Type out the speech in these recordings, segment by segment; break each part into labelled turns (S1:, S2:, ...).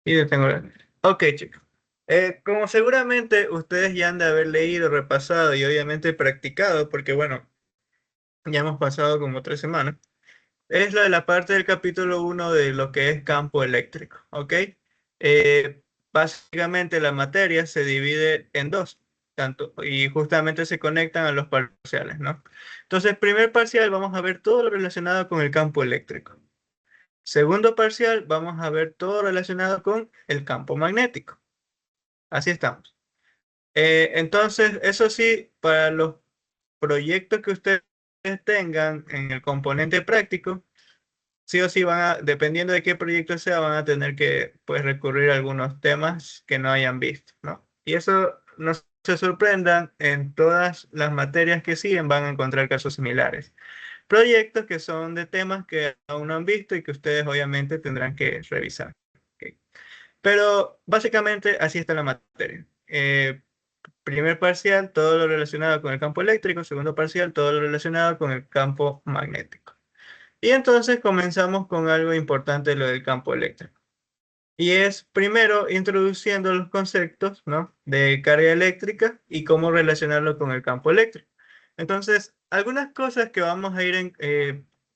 S1: Y yo tengo... Ok, chicos. Como seguramente ustedes ya han de haber leído, repasado y obviamente practicado, porque bueno, ya hemos pasado como 3 semanas, es lo de la parte del capítulo uno de lo que es campo eléctrico, ¿ok? Básicamente la materia se divide en dos, tanto, y justamente se conectan a los parciales, ¿no? Entonces, primer parcial vamos a ver todo lo relacionado con el campo eléctrico. Segundo parcial vamos a ver todo relacionado con el campo magnético. Así estamos. Entonces, eso sí, para los proyectos que ustedes tengan en el componente práctico, sí o sí van a, dependiendo de qué proyecto sea, van a tener que pues recurrir a algunos temas que no hayan visto, ¿no? Y eso no se sorprendan, en todas las materias que siguen van a encontrar casos similares. Proyectos que son de temas que aún no han visto y que ustedes obviamente tendrán que revisar. ¿Ok? Pero básicamente así está la materia. Primer parcial, todo lo relacionado con el campo eléctrico. Segundo parcial, todo lo relacionado con el campo magnético. Y entonces comenzamos con algo importante, lo del campo eléctrico. Y es primero introduciendo los conceptos, ¿no?, de carga eléctrica y cómo relacionarlo con el campo eléctrico. Entonces, algunas cosas que vamos a ir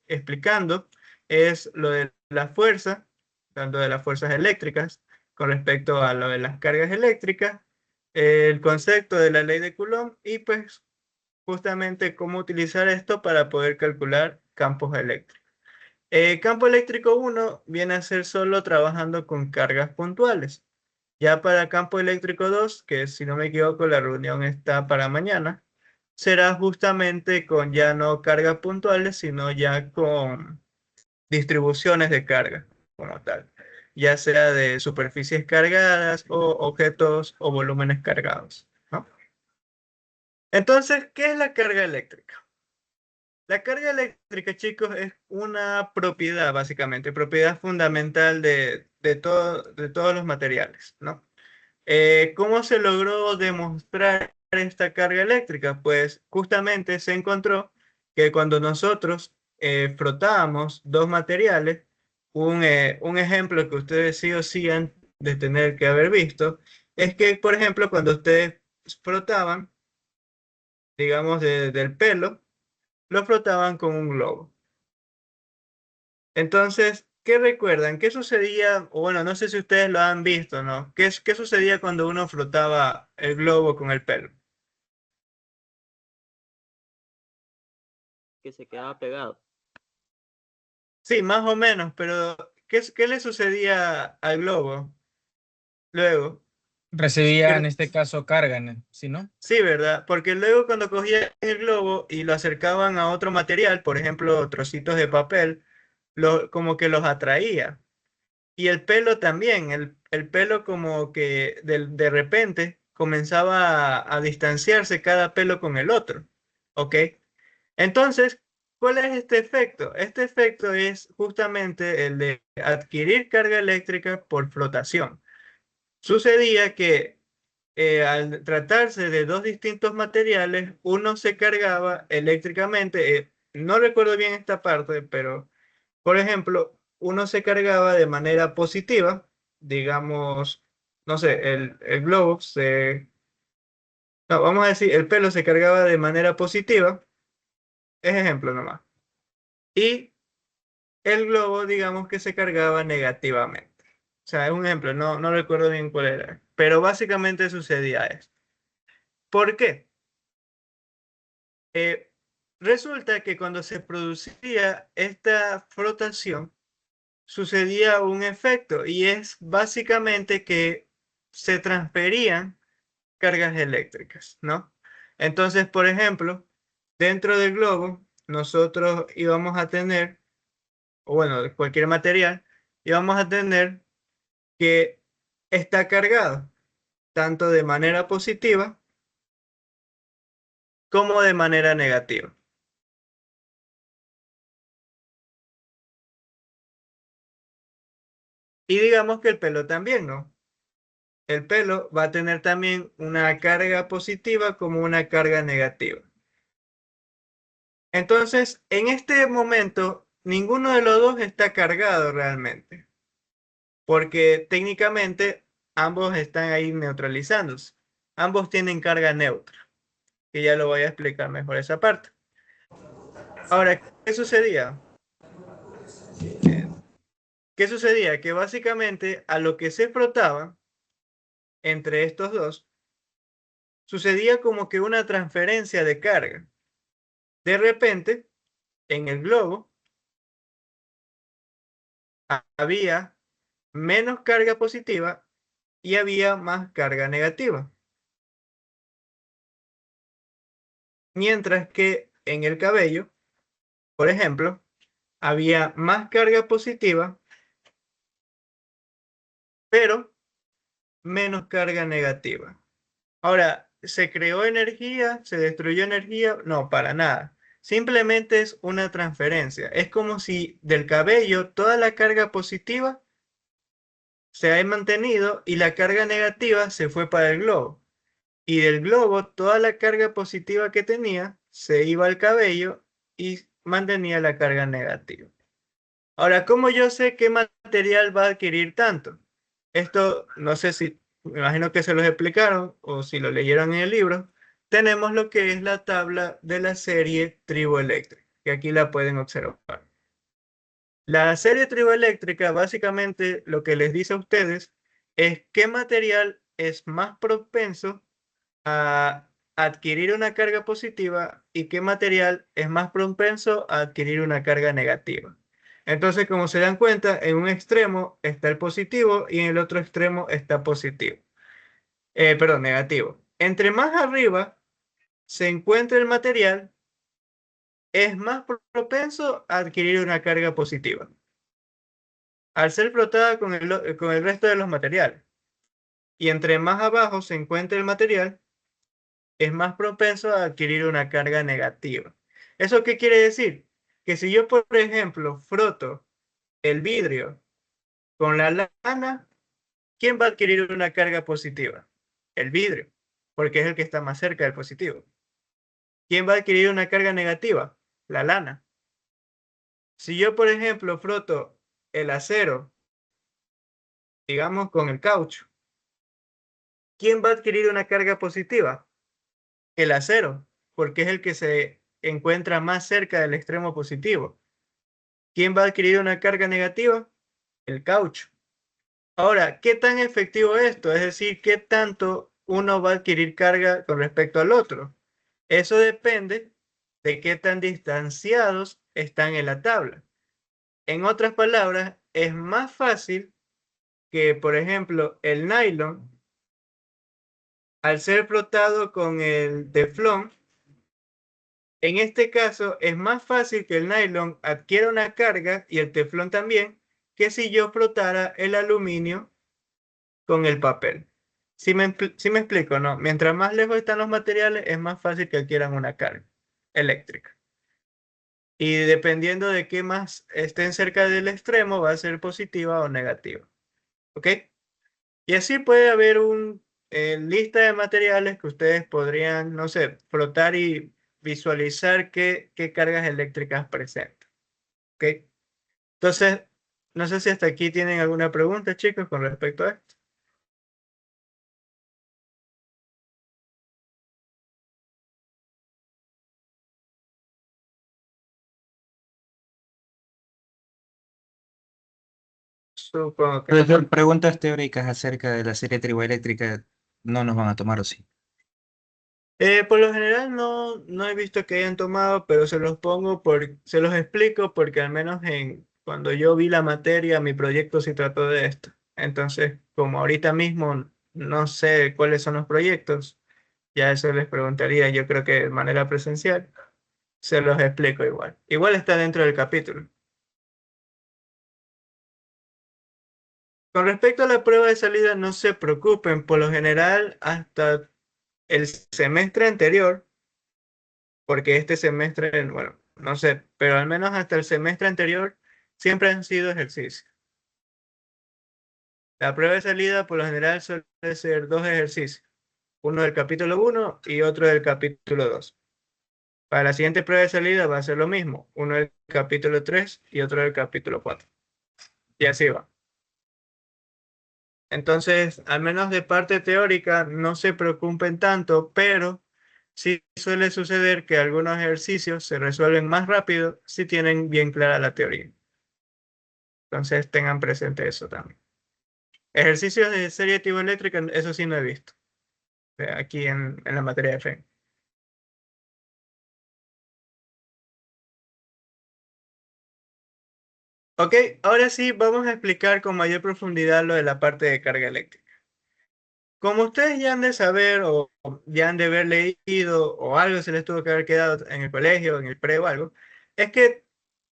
S1: explicando es lo de la fuerza, tanto de las fuerzas eléctricas con respecto a lo de las cargas eléctricas, el concepto de la ley de Coulomb y pues justamente cómo utilizar esto para poder calcular campos eléctricos. Campo eléctrico uno viene a ser solo trabajando con cargas puntuales. Ya para campo eléctrico 2, que si no me equivoco la reunión está para mañana, será justamente con ya no cargas puntuales, sino ya con distribuciones de carga como tal, ya sea de superficies cargadas o objetos o volúmenes cargados, ¿no? Entonces, ¿qué es la carga eléctrica? La carga eléctrica, chicos, es una propiedad, básicamente, propiedad fundamental de todos los materiales, ¿no? ¿Cómo se logró demostrar esta carga eléctrica? Pues justamente se encontró que cuando nosotros frotábamos dos materiales, un ejemplo que ustedes sí o sí han de tener que haber visto, es que, por ejemplo, cuando ustedes frotaban, digamos, del pelo, lo frotaban con un globo. Entonces, ¿qué recuerdan? ¿Qué sucedía? O bueno, no sé si ustedes lo han visto, ¿no? ¿Qué sucedía cuando uno frotaba el globo con el pelo?
S2: Que se quedaba pegado.
S1: Sí, más o menos, pero ¿qué le sucedía al globo luego?
S3: Recibía en
S1: ¿Qué-
S3: este caso carga, ¿sí, no?
S1: Sí, ¿verdad? Porque luego cuando cogían el globo y lo acercaban a otro material, por ejemplo, trocitos de papel, como que los atraía. Y el pelo también, el pelo como que de repente comenzaba a distanciarse cada pelo con el otro, ¿ok? Entonces, ¿cuál es este efecto? Este efecto es justamente el de adquirir carga eléctrica por flotación. Sucedía que al tratarse de dos distintos materiales, uno se cargaba eléctricamente, no recuerdo bien esta parte, pero por ejemplo, uno se cargaba de manera positiva, digamos, no sé, el globo no, vamos a decir, el pelo se cargaba de manera positiva, es ejemplo nomás, y el globo, digamos que se cargaba negativamente. O sea, es un ejemplo, no recuerdo bien cuál era, pero básicamente sucedía esto. ¿Por qué? Eh, Resulta que cuando se producía esta frotación, sucedía un efecto y es básicamente que se transferían cargas eléctricas, ¿no? Entonces, por ejemplo, dentro del globo, nosotros íbamos a tener, o bueno, de cualquier material, íbamos a tener que está cargado, tanto de manera positiva como de manera negativa. Y digamos que el pelo también, ¿no? El pelo va a tener también una carga positiva como una carga negativa. Entonces, en este momento, ninguno de los dos está cargado realmente. porque técnicamente ambos están ahí neutralizándose. Ambos tienen carga neutra, que ya lo voy a explicar mejor esa parte. Ahora, ¿qué sucedía? ¿Qué sucedía? Que básicamente a lo que se frotaba entre estos dos, sucedía como que una transferencia de carga. De repente, en el globo había menos carga positiva y había más carga negativa. Mientras que en el cabello, por ejemplo, había más carga positiva, pero menos carga negativa. Ahora, ¿se creó energía? ¿Se destruyó energía? No, para nada. Simplemente es una transferencia. Es como si del cabello toda la carga positiva se ha mantenido y la carga negativa se fue para el globo. Y del globo toda la carga positiva que tenía se iba al cabello y mantenía la carga negativa. Ahora, ¿cómo yo sé qué material va a adquirir tanto? Esto no sé si, me imagino que se los explicaron o si lo leyeron en el libro. Tenemos lo que es la tabla de la serie triboeléctrica, que aquí la pueden observar. La serie triboeléctrica básicamente lo que les dice a ustedes es qué material es más propenso a adquirir una carga positiva y qué material es más propenso a adquirir una carga negativa. Entonces, como se dan cuenta, en un extremo está el positivo y en el otro extremo está positivo. Perdón, negativo. Entre más arriba se encuentra el material, es más propenso a adquirir una carga positiva, al ser frotada con el resto de los materiales. Y entre más abajo se encuentra el material, es más propenso a adquirir una carga negativa. ¿Eso qué quiere decir? Que si yo, por ejemplo, froto el vidrio con la lana, ¿quién va a adquirir una carga positiva? El vidrio, porque es el que está más cerca del positivo. ¿Quién va a adquirir una carga negativa? La lana. Si yo, por ejemplo, froto el acero, digamos, con el caucho, ¿quién va a adquirir una carga positiva? El acero, porque es el que se encuentra más cerca del extremo positivo. ¿Quién va a adquirir una carga negativa? El caucho. Ahora, ¿qué tan efectivo es esto? Es decir, ¿qué tanto uno va a adquirir carga con respecto al otro? Eso depende de qué tan distanciados están en la tabla. En otras palabras, es más fácil que, por ejemplo, el nylon, al ser frotado con el teflón, en este caso es más fácil que el nylon adquiera una carga y el teflón también, que si yo frotara el aluminio con el papel. Si me explico, ¿no? Mientras más lejos están los materiales, es más fácil que adquieran una carga eléctrica. Y dependiendo de qué más estén cerca del extremo, va a ser positiva o negativa. ¿Ok? Y así puede haber una lista de materiales que ustedes podrían, no sé, frotar y visualizar qué cargas eléctricas presentan. ¿Ok? Entonces, no sé si hasta aquí tienen alguna pregunta, chicos, con respecto a esto. Supongo que no.
S2: Profesor, preguntas teóricas acerca de la serie triboeléctrica no nos van a tomar, ¿o sí?
S1: Por lo general no he visto que hayan tomado, pero se los explico porque al menos cuando yo vi la materia, mi proyecto sí trató de esto. Entonces, como ahorita mismo no sé cuáles son los proyectos, ya eso les preguntaría, yo creo que de manera presencial, se los explico igual. Igual está dentro del capítulo. Con respecto a la prueba de salida, no se preocupen, por lo general hasta el semestre anterior, porque este semestre, bueno, no sé, pero al menos hasta el semestre anterior siempre han sido ejercicios. La prueba de salida por lo general suele ser dos ejercicios, uno del capítulo 1 y otro del capítulo 2. Para la siguiente prueba de salida va a ser lo mismo, uno del capítulo 3 y otro del capítulo 4. Y así va. Entonces, al menos de parte teórica, no se preocupen tanto, pero sí suele suceder que algunos ejercicios se resuelven más rápido si tienen bien clara la teoría. Entonces, tengan presente eso también. Ejercicios de serie triboeléctrica, eso sí no he visto, aquí en la materia de fe. Ok, ahora sí vamos a explicar con mayor profundidad lo de la parte de carga eléctrica. Como ustedes ya han de saber o ya han de haber leído o algo se les tuvo que haber quedado en el colegio, en el pre o algo, es que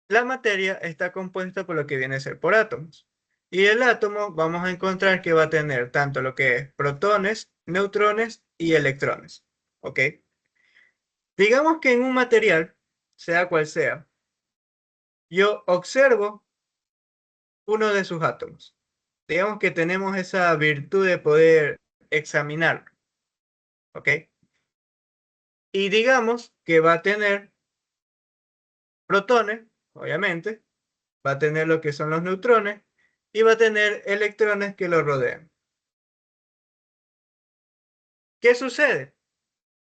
S1: la materia está compuesta por lo que viene a ser por átomos. Y el átomo vamos a encontrar que va a tener tanto lo que es protones, neutrones y electrones. ¿Ok? Digamos que en un material, sea cual sea, yo observo uno de sus átomos. Digamos que tenemos esa virtud de poder examinarlo. ¿Ok? Y digamos que va a tener protones, obviamente, va a tener lo que son los neutrones y va a tener electrones que lo rodean. ¿Qué sucede?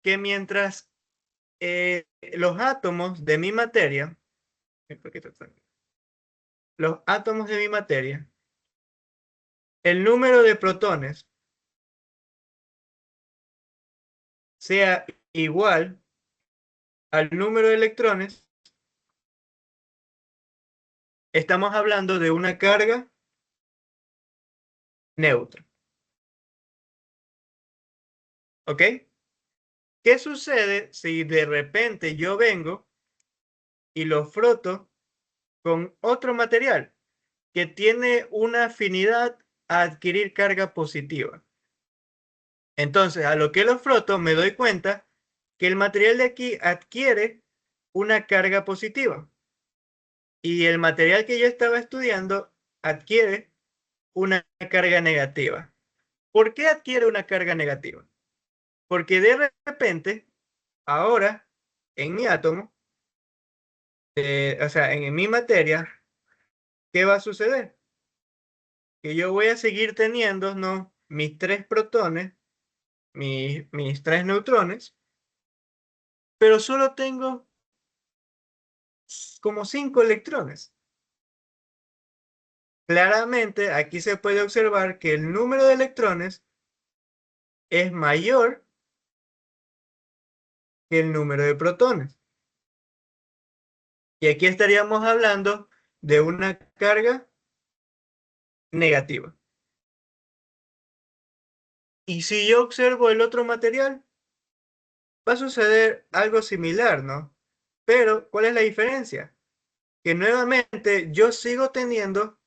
S1: Que mientras los átomos de mi materia, los átomos de mi materia, el número de protones sea igual al número de electrones, estamos hablando de una carga neutra. ¿Ok? ¿Qué sucede si de repente yo vengo y lo froto con otro material que tiene una afinidad a adquirir carga positiva? Entonces, a lo que lo froto, me doy cuenta que el material de aquí adquiere una carga positiva y el material que yo estaba estudiando adquiere una carga negativa. ¿Por qué adquiere una carga negativa? Porque de repente, ahora, en mi átomo, o sea, en mi materia, ¿qué va a suceder? Que yo voy a seguir teniendo, ¿no?, mis 3 protones, mis 3 neutrones, pero solo tengo como 5 electrones. Claramente, aquí se puede observar que el número de electrones es mayor que el número de protones. Y aquí estaríamos hablando de una carga negativa. Y si yo observo el otro material, va a suceder algo similar, ¿no? Pero, ¿cuál es la diferencia? Que nuevamente yo sigo teniendo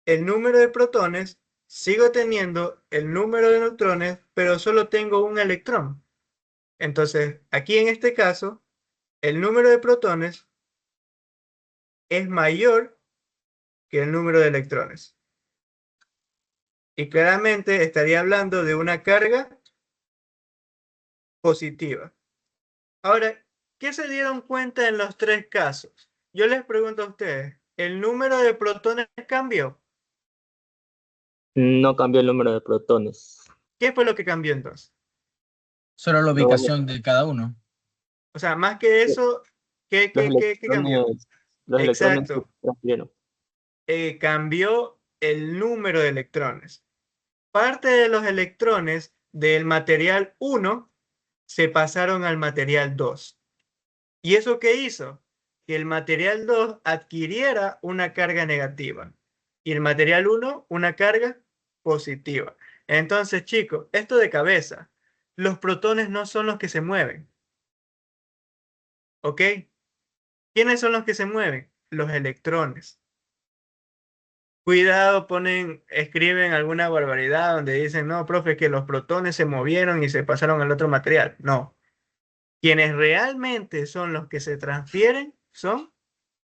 S1: el número de protones, sigo teniendo el número de neutrones, pero solo tengo un electrón. Entonces, aquí en este caso, el número de protones es mayor que el número de electrones. Y claramente estaría hablando de una carga positiva. Ahora, ¿qué se dieron cuenta en los 3 casos? Yo les pregunto a ustedes, ¿el número de protones cambió?
S4: No cambió el número de protones.
S1: ¿Qué fue lo que cambió entonces?
S3: Solo la
S4: Los,
S3: ubicación de cada uno.
S1: O sea, más que eso, ¿qué,
S4: los
S1: qué, qué, qué cambió?
S4: electrones se
S1: Exacto,
S4: transfirieron.
S1: cambió el número de electrones. Parte de los electrones del material 1 se pasaron al material 2. ¿Y eso qué hizo? Que el material 2 adquiriera una carga negativa y el material 1 una carga positiva. Entonces, chicos, esto de cabeza, los protones no son los que se mueven, ¿ok? ¿Quiénes son los que se mueven? Los electrones. Cuidado, escriben alguna barbaridad donde dicen, no, profe, que los protones se movieron y se pasaron al otro material. No, quienes realmente son los que se transfieren son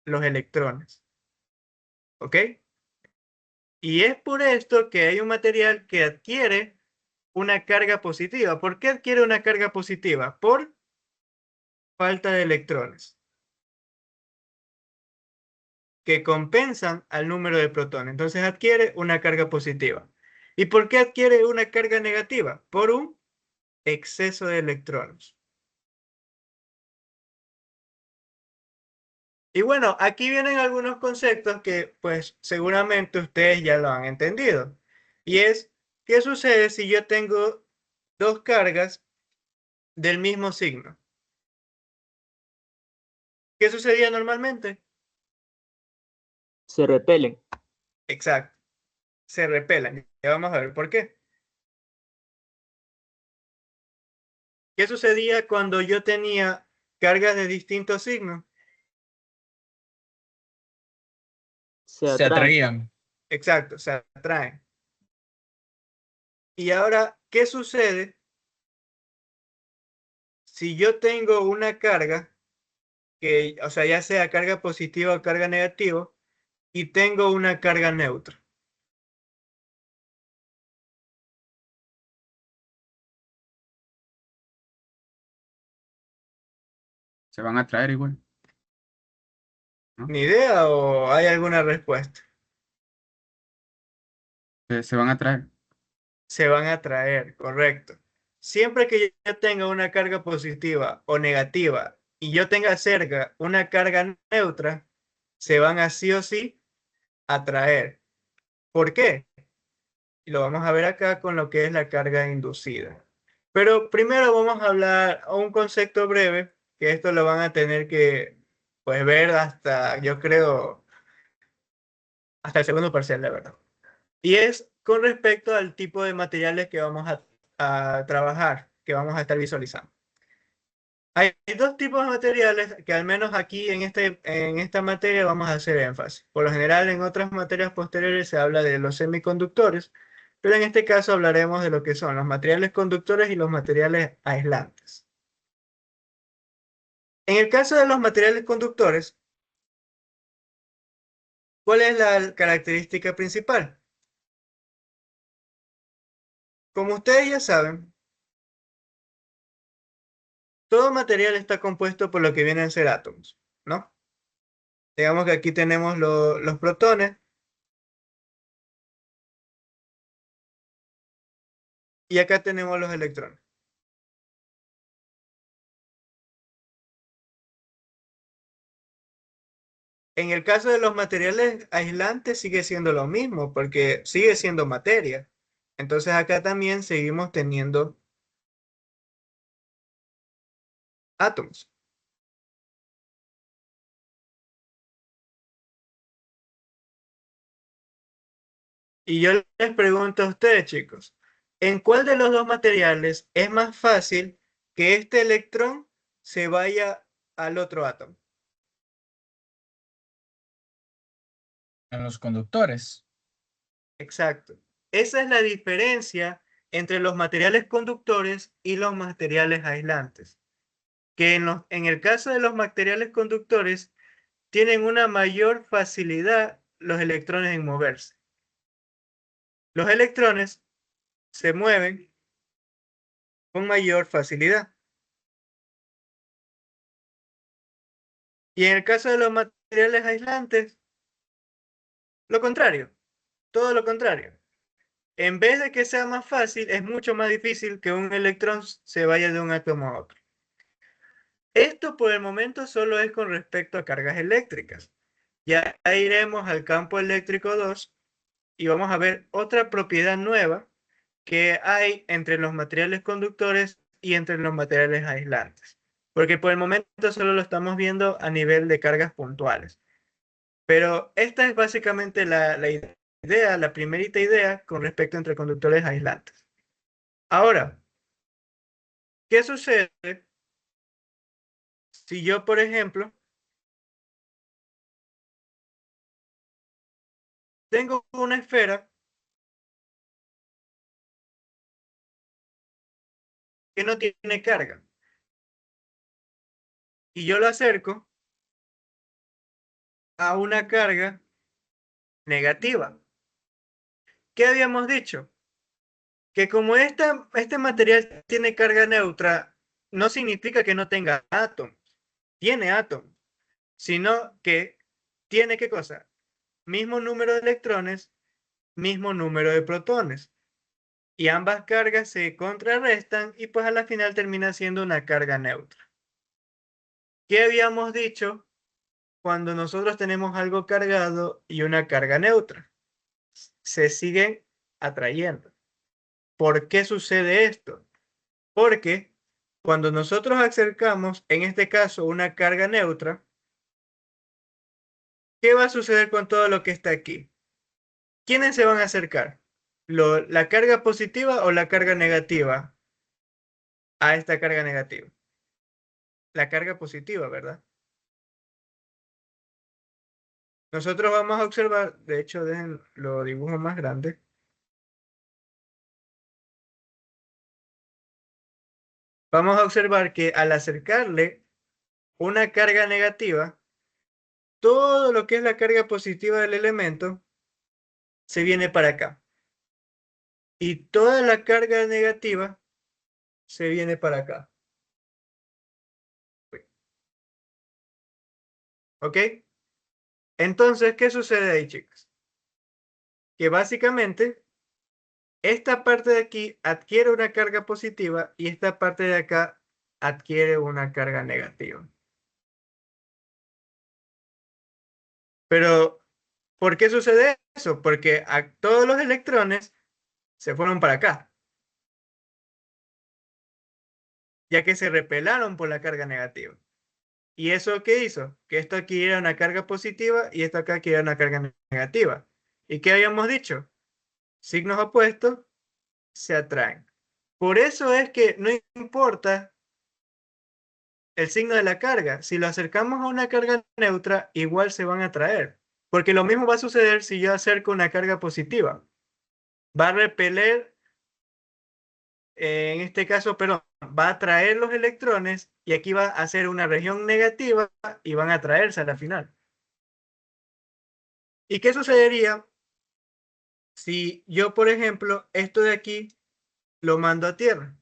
S1: los electrones, ¿ok? Y es por esto que hay un material que adquiere una carga positiva. ¿Por qué adquiere una carga positiva? Por falta de electrones que compensan al número de protones. Entonces adquiere una carga positiva. ¿Y por qué adquiere una carga negativa? Por un exceso de electrones. Y bueno, aquí vienen algunos conceptos que pues seguramente ustedes ya lo han entendido. Y es, ¿qué sucede si yo tengo dos cargas del mismo signo? ¿Qué sucedía normalmente?
S4: Se repelen.
S1: Exacto, se repelan. Ya vamos a ver por qué. ¿Qué sucedía cuando yo tenía cargas de distintos signos?
S4: Se
S3: Se
S4: atraen.
S3: atraían.
S1: Exacto, se atraen. Y ahora, ¿qué sucede si yo tengo una carga que, o sea, ya sea carga positiva o carga negativa, y tengo una carga neutra?
S5: Se van a traer igual, ¿no?
S1: ¿Ni idea o hay alguna respuesta?
S5: Se van a traer.
S1: Se van a atraer, correcto. Siempre que yo tenga una carga positiva o negativa y yo tenga cerca una carga neutra, se van a sí o sí atraer. ¿Por qué? Y lo vamos a ver acá con lo que es la carga inducida. Pero primero vamos a hablar a un concepto breve, que esto lo van a tener que pues ver hasta, yo creo, hasta el segundo parcial, la verdad. Y es con respecto al tipo de materiales que vamos a trabajar, que vamos a estar visualizando. Hay dos tipos de materiales que al menos aquí en esta materia vamos a hacer énfasis. Por lo general en otras materias posteriores se habla de los semiconductores, pero en este caso hablaremos de lo que son los materiales conductores y los materiales aislantes. En el caso de los materiales conductores, ¿cuál es la característica principal? Como ustedes ya saben, todo material está compuesto por lo que vienen a ser átomos, ¿no? Digamos que aquí tenemos los protones y acá tenemos los electrones. En el caso de los materiales aislantes sigue siendo lo mismo, porque sigue siendo materia. Entonces acá también seguimos teniendo átomos. Y yo les pregunto a ustedes, chicos, ¿en cuál de los dos materiales es más fácil que este electrón se vaya al otro átomo?
S3: En los conductores.
S1: Exacto. Esa es la diferencia entre los materiales conductores y los materiales aislantes. Que en el caso de los materiales conductores tienen una mayor facilidad los electrones en moverse. Los electrones se mueven con mayor facilidad. Y en el caso de los materiales aislantes, lo contrario, todo lo contrario. En vez de que sea más fácil, es mucho más difícil que un electrón se vaya de un átomo a otro. Esto por el momento solo es con respecto a cargas eléctricas. Ya iremos al campo eléctrico 2 y vamos a ver otra propiedad nueva que hay entre los materiales conductores y entre los materiales aislantes. Porque por el momento solo lo estamos viendo a nivel de cargas puntuales. Pero esta es básicamente la idea, la primerita idea con respecto entre conductores aislantes. Ahora, ¿qué sucede si yo, por ejemplo, tengo una esfera que no tiene carga y yo lo acerco a una carga negativa? ¿Qué habíamos dicho? Que como este material tiene carga neutra, no significa que no tenga átomos. Tiene átomos, sino que tiene, ¿qué cosa? Mismo número de electrones, mismo número de protones. y ambas cargas se contrarrestan y pues a la final termina siendo una carga neutra. ¿Qué habíamos dicho cuando nosotros tenemos algo cargado y una carga neutra? Se siguen atrayendo. ¿Por qué sucede esto? Porque cuando nosotros acercamos, en este caso, una carga neutra, ¿qué va a suceder con todo lo que está aquí? ¿Quiénes se van a acercar? ¿La carga positiva o la carga negativa a esta carga negativa? La carga positiva, ¿verdad? Nosotros vamos a observar, de hecho, dejen lo dibujo más grande. Vamos a observar que al acercarle una carga negativa, todo lo que es la carga positiva del elemento se viene para acá. Y toda la carga negativa se viene para acá. ¿Ok? Entonces, ¿qué sucede ahí, chicos? Que básicamente esta parte de aquí adquiere una carga positiva y esta parte de acá adquiere una carga negativa. Pero, ¿por qué sucede eso? Porque todos los electrones se fueron para acá, ya que se repelaron por la carga negativa. ¿Y eso qué hizo? Que esto aquí era una carga positiva y esto acá aquí era una carga negativa. ¿Y qué habíamos dicho? Signos opuestos se atraen. Por eso es que no importa el signo de la carga. Si lo acercamos a una carga neutra, igual se van a atraer. Porque lo mismo va a suceder si yo acerco una carga positiva. Va a repeler, en este caso, perdón, va a atraer los electrones y aquí va a hacer una región negativa y van a atraerse a la final. ¿Y qué sucedería si yo, por ejemplo, esto de aquí lo mando a tierra?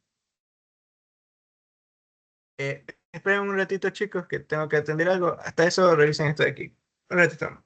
S1: Eh, Esperen un ratito, chicos, que tengo que atender algo. Hasta eso revisen esto de aquí. Un ratito.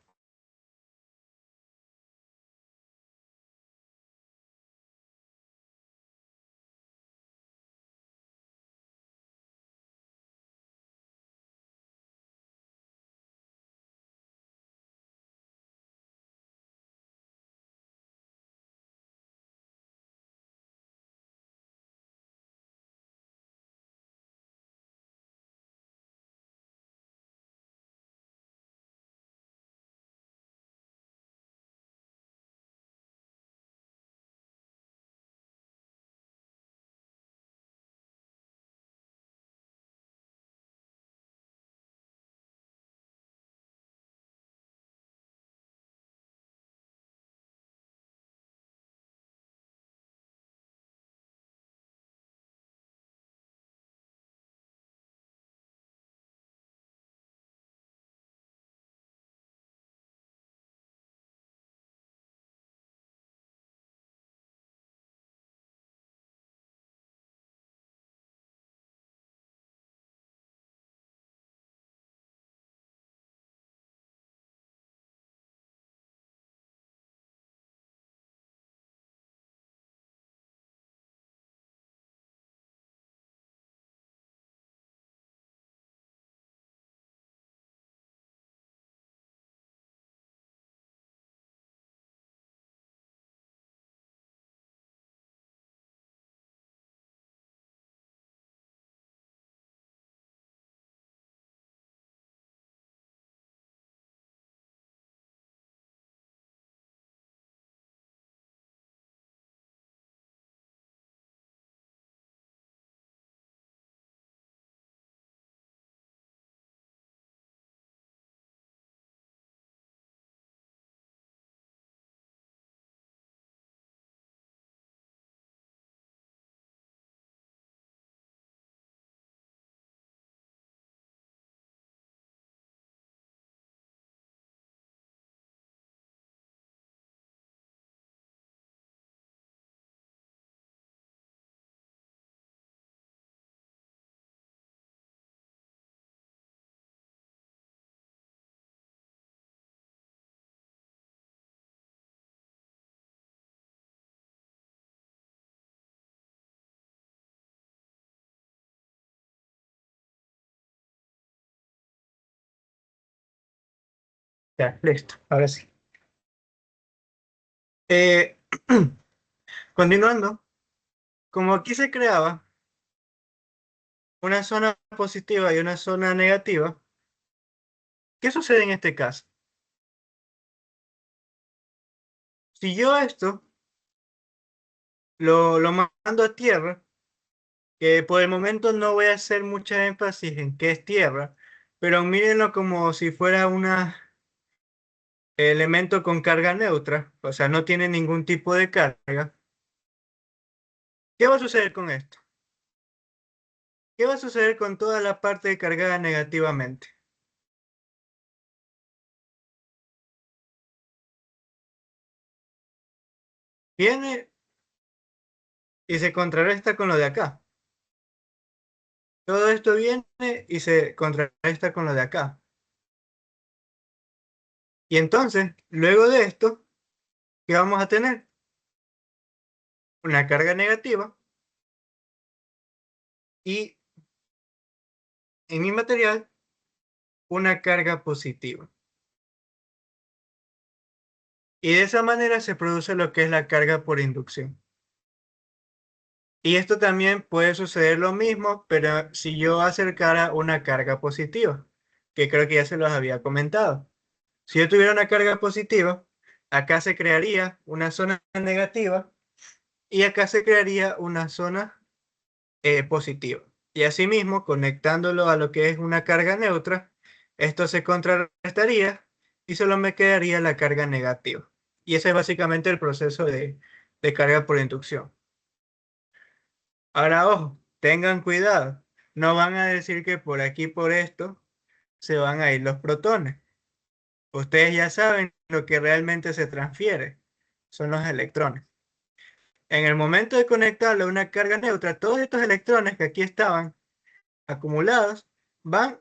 S1: Ya, listo, ahora sí. Continuando, como aquí se creaba una zona positiva y una zona negativa, ¿qué sucede en este caso? Si yo esto lo mando a tierra, que por el momento no voy a hacer mucha énfasis en qué es tierra, pero mírenlo como si fuera un elemento con carga neutra, o sea, no tiene ningún tipo de carga. ¿Qué va a suceder con esto? ¿Qué va a suceder con toda la parte cargada negativamente? Viene y se contrarresta con lo de acá. Todo esto viene y se contrarresta con lo de acá. Y entonces, luego de esto, ¿qué vamos a tener? Una carga negativa y en mi material una carga positiva. Y de esa manera se produce lo que es la carga por inducción. Y esto también puede suceder lo mismo, pero si yo acercara una carga positiva, que creo que ya se los había comentado. Si yo tuviera una carga positiva, acá se crearía una zona negativa y acá se crearía una zona positiva. Y asimismo, conectándolo a lo que es una carga neutra, esto se contrarrestaría y solo me quedaría la carga negativa. Y ese es básicamente el proceso de carga por inducción. Ahora, ojo, tengan cuidado. No van a decir que por aquí, por esto, se van a ir los protones. Ustedes ya saben lo que realmente se transfiere. Son los electrones. En el momento de conectarlo a una carga neutra, todos estos electrones que aquí estaban acumulados van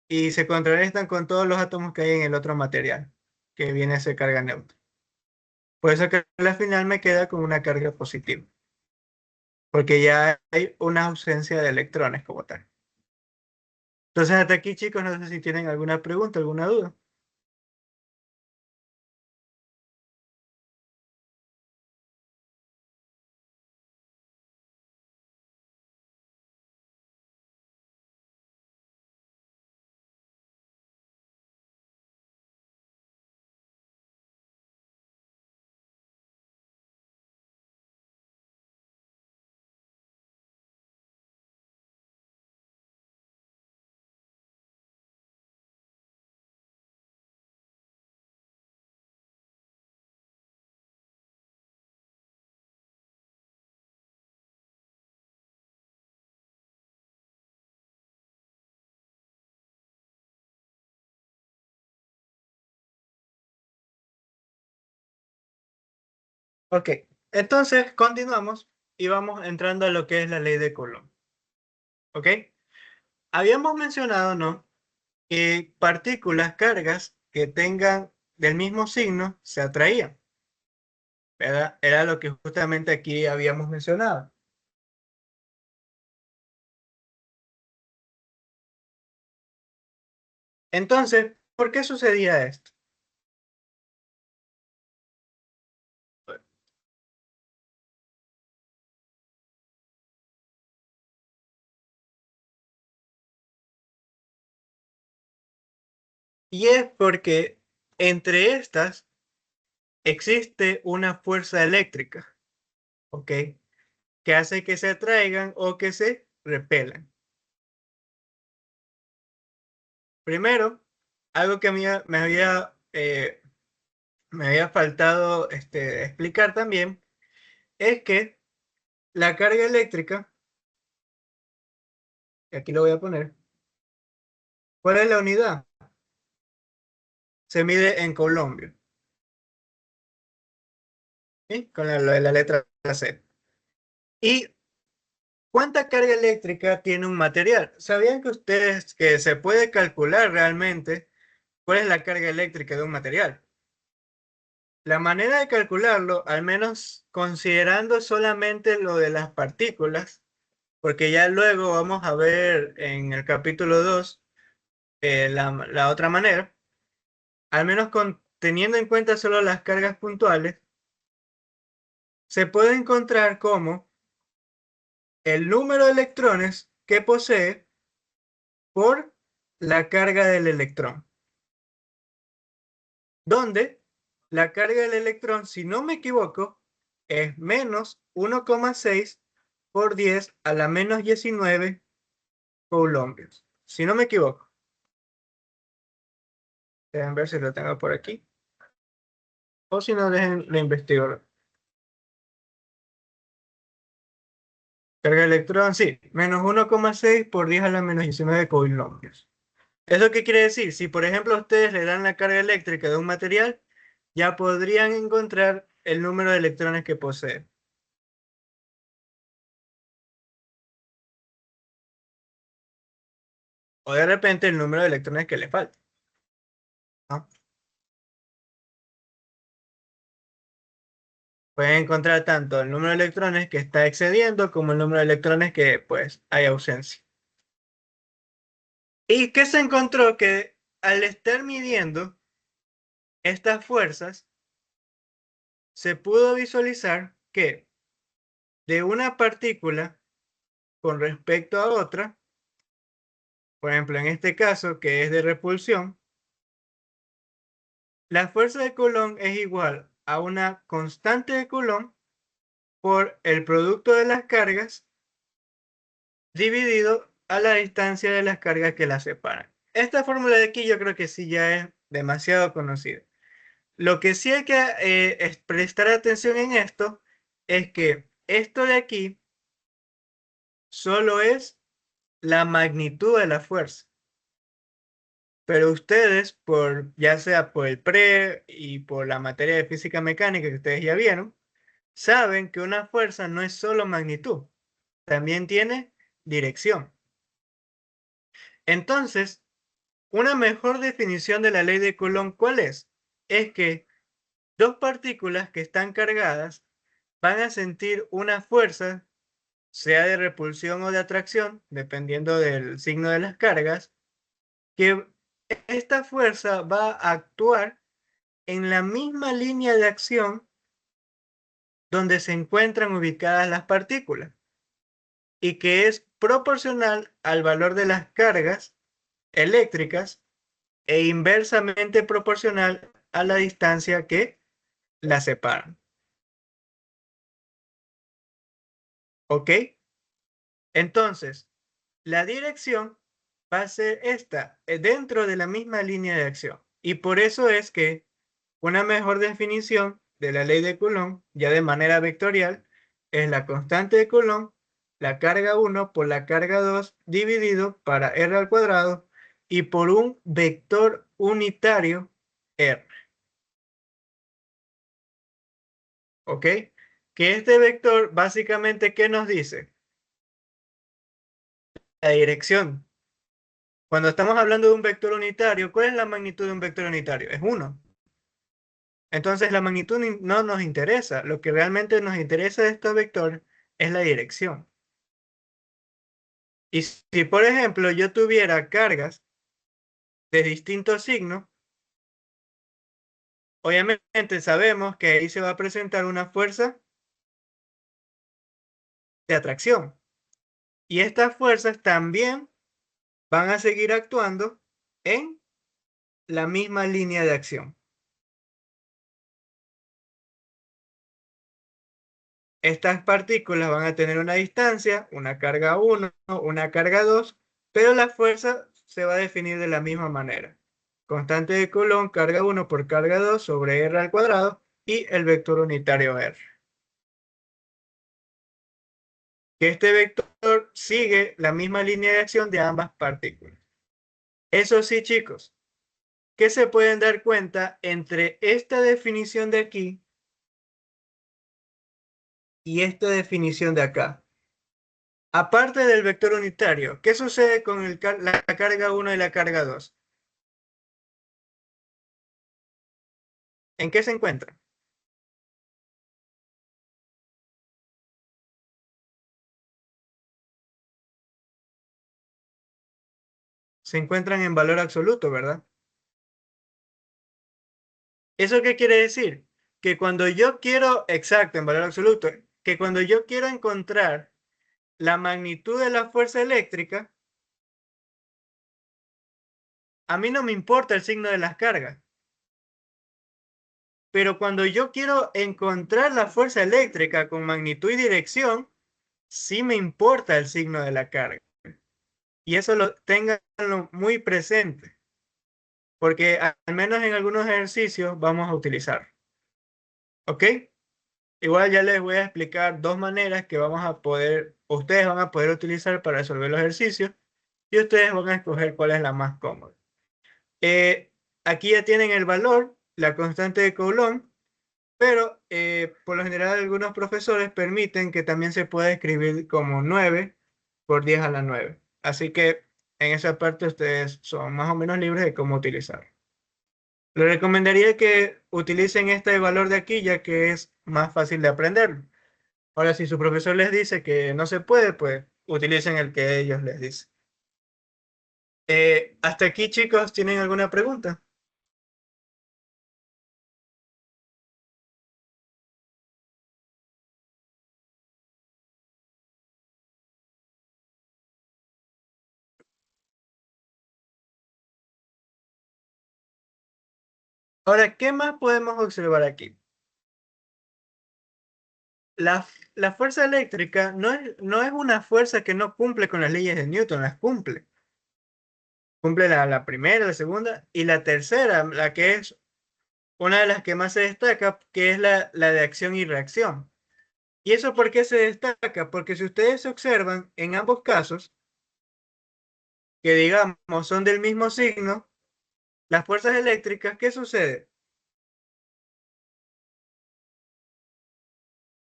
S1: y se contrarrestan con todos los átomos que hay en el otro material, que viene a ser carga neutra. Por eso que al final me queda con una carga positiva, porque ya hay una ausencia de electrones como tal. Entonces hasta aquí, chicos, no sé si tienen alguna pregunta, alguna duda. Ok, entonces continuamos y vamos entrando a lo que es la ley de Coulomb. ¿Ok? Habíamos mencionado, ¿no? Que partículas, cargas que tengan del mismo signo se atraían. ¿Verdad? Era lo que justamente aquí habíamos mencionado. Entonces, ¿por qué sucedía esto? Y es porque entre estas existe una fuerza eléctrica, ¿ok? Que hace que se atraigan o que se repelan. Primero, algo que me había faltado explicar también es que la carga eléctrica, y aquí lo voy a poner, ¿cuál es la unidad? Se mide en coulombios, ¿sí? Con la letra C. ¿Y cuánta carga eléctrica tiene un material? ¿Sabían que ustedes que se puede calcular realmente cuál es la carga eléctrica de un material? La manera de calcularlo, al menos considerando solamente lo de las partículas, porque ya luego vamos a ver en el capítulo 2 la otra manera, al menos teniendo en cuenta solo las cargas puntuales, se puede encontrar como el número de electrones que posee por la carga del electrón, donde la carga del electrón, si no me equivoco, es menos 1,6 por 10 a la menos 19 coulombios. Si no me equivoco. Dejen ver si lo tengo por aquí. O si no, dejen, lo investigo. Carga de electrón, sí, menos 1,6 por 10 a la menos 19 coulombios. ¿Eso qué quiere decir? Si por ejemplo ustedes le dan la carga eléctrica de un material, ya podrían encontrar el número de electrones que posee. O de repente el número de electrones que le falta, ¿no? Pueden encontrar tanto el número de electrones que está excediendo como el número de electrones que pues hay ausencia. ¿Y qué se encontró? Que al estar midiendo estas fuerzas, se pudo visualizar que de una partícula con respecto a otra, por ejemplo en este caso que es de repulsión, la fuerza de Coulomb es igual a una constante de Coulomb por el producto de las cargas dividido a la distancia de las cargas que las separan. Esta fórmula de aquí yo creo que sí ya es demasiado conocida. Lo que sí hay que es prestar atención en esto es que esto de aquí solo es la magnitud de la fuerza. Pero ustedes, ya sea por el pre y por la materia de física mecánica que ustedes ya vieron, saben que una fuerza no es solo magnitud, también tiene dirección. Entonces, una mejor definición de la ley de Coulomb, ¿cuál es? Es que dos partículas que están cargadas van a sentir una fuerza, sea de repulsión o de atracción, dependiendo del signo de las cargas, que esta fuerza va a actuar en la misma línea de acción donde se encuentran ubicadas las partículas y que es proporcional al valor de las cargas eléctricas e inversamente proporcional a la distancia que las separan. ¿Ok? Entonces, la dirección va a ser esta, dentro de la misma línea de acción. Y por eso es que una mejor definición de la ley de Coulomb, ya de manera vectorial, es la constante de Coulomb, la carga 1 por la carga 2 dividido para r al cuadrado y por un vector unitario r. ¿Ok? Que este vector básicamente, ¿qué nos dice? La dirección. Cuando estamos hablando de un vector unitario, ¿cuál es la magnitud de un vector unitario? Es 1. Entonces la magnitud no nos interesa. Lo que realmente nos interesa de estos vectores es la dirección. Y si, por ejemplo, yo tuviera cargas de distintos signos, obviamente sabemos que ahí se va a presentar una fuerza de atracción. Y estas fuerzas también van a seguir actuando en la misma línea de acción. Estas partículas van a tener una distancia, una carga 1, una carga 2, pero la fuerza se va a definir de la misma manera. Constante de Coulomb, carga 1 por carga 2 sobre r al cuadrado y el vector unitario r. Que este vector sigue la misma línea de acción de ambas partículas. Eso sí, chicos, ¿qué se pueden dar cuenta entre esta definición de aquí y esta definición de acá? Aparte del vector unitario, ¿qué sucede con la carga 1 y la carga 2? ¿En qué se encuentran? Se encuentran en valor absoluto, ¿verdad? ¿Eso qué quiere decir? Que cuando yo quiero, exacto, en valor absoluto, que cuando yo quiero encontrar la magnitud de la fuerza eléctrica, a mí no me importa el signo de las cargas. Pero cuando yo quiero encontrar la fuerza eléctrica con magnitud y dirección, sí me importa el signo de la carga. Y eso lo ténganlo muy presente, porque al menos en algunos ejercicios vamos a utilizar. ¿Ok? Igual ya les voy a explicar dos maneras que ustedes van a poder utilizar para resolver los ejercicios y ustedes van a escoger cuál es la más cómoda. Aquí ya tienen el valor, la constante de Coulomb, pero por lo general algunos profesores permiten que también se pueda escribir como 9 por 10 a la 9. Así que en esa parte ustedes son más o menos libres de cómo utilizar. Les recomendaría que utilicen este valor de aquí ya que es más fácil de aprenderlo. Ahora, si su profesor les dice que no se puede, pues utilicen el que ellos les dicen. Hasta aquí, chicos, ¿tienen alguna pregunta? Ahora, ¿qué más podemos observar aquí? La fuerza eléctrica no es una fuerza que no cumple con las leyes de Newton, las cumple. Cumple la primera, la segunda y la tercera, la que es una de las que más se destaca, que es la de acción y reacción. ¿Y eso por qué se destaca? Porque si ustedes observan en ambos casos, que digamos son del mismo signo, las fuerzas eléctricas, ¿qué sucede?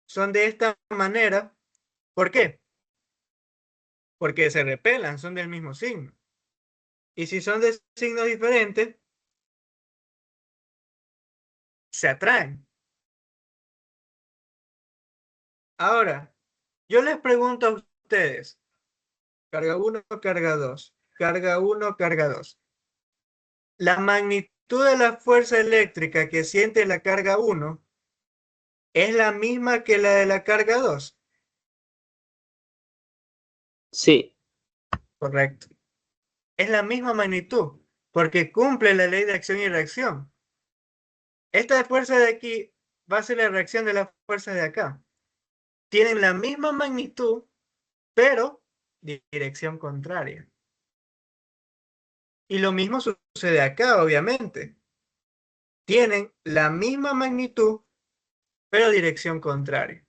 S1: Son de esta manera. ¿Por qué? Porque se repelan, son del mismo signo. Y si son de signos diferentes, se atraen. Ahora, yo les pregunto a ustedes, carga 1, carga 2, carga 1, carga 2. La magnitud de la fuerza eléctrica que siente la carga 1 es la misma que la de la carga 2.
S4: Sí,
S1: Correcto. Es la misma magnitud, porque cumple la ley de acción y reacción. Esta fuerza de aquí va a ser la reacción de la fuerza de acá. Tienen la misma magnitud, pero dirección contraria. Y lo mismo sucede acá, obviamente. Tienen la misma magnitud, pero dirección contraria.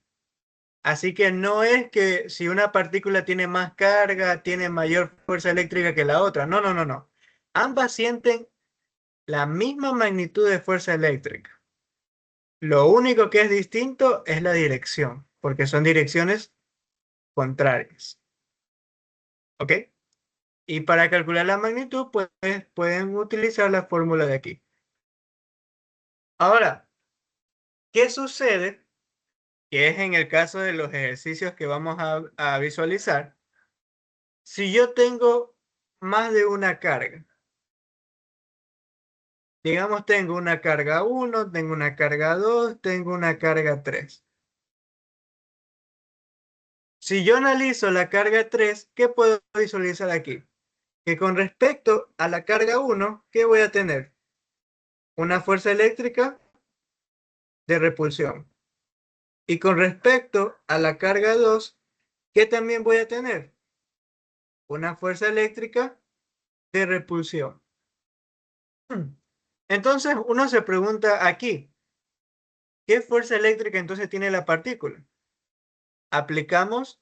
S1: Así que no es que si una partícula tiene más carga, tiene mayor fuerza eléctrica que la otra. No, no, no, no. Ambas sienten la misma magnitud de fuerza eléctrica. Lo único que es distinto es la dirección, porque son direcciones contrarias. ¿Ok? Y para calcular la magnitud, pues pueden utilizar la fórmula de aquí. Ahora, ¿qué sucede? Que es en el caso de los ejercicios que vamos a visualizar. Si yo tengo más de una carga, digamos tengo una carga 1, tengo una carga 2, tengo una carga 3. Si yo analizo la carga 3, ¿qué puedo visualizar aquí? Que con respecto a la carga 1, ¿qué voy a tener? Una fuerza eléctrica de repulsión. Y con respecto a la carga 2, ¿qué también voy a tener? Una fuerza eléctrica de repulsión. Entonces uno se pregunta aquí, ¿qué fuerza eléctrica entonces tiene la partícula? Aplicamos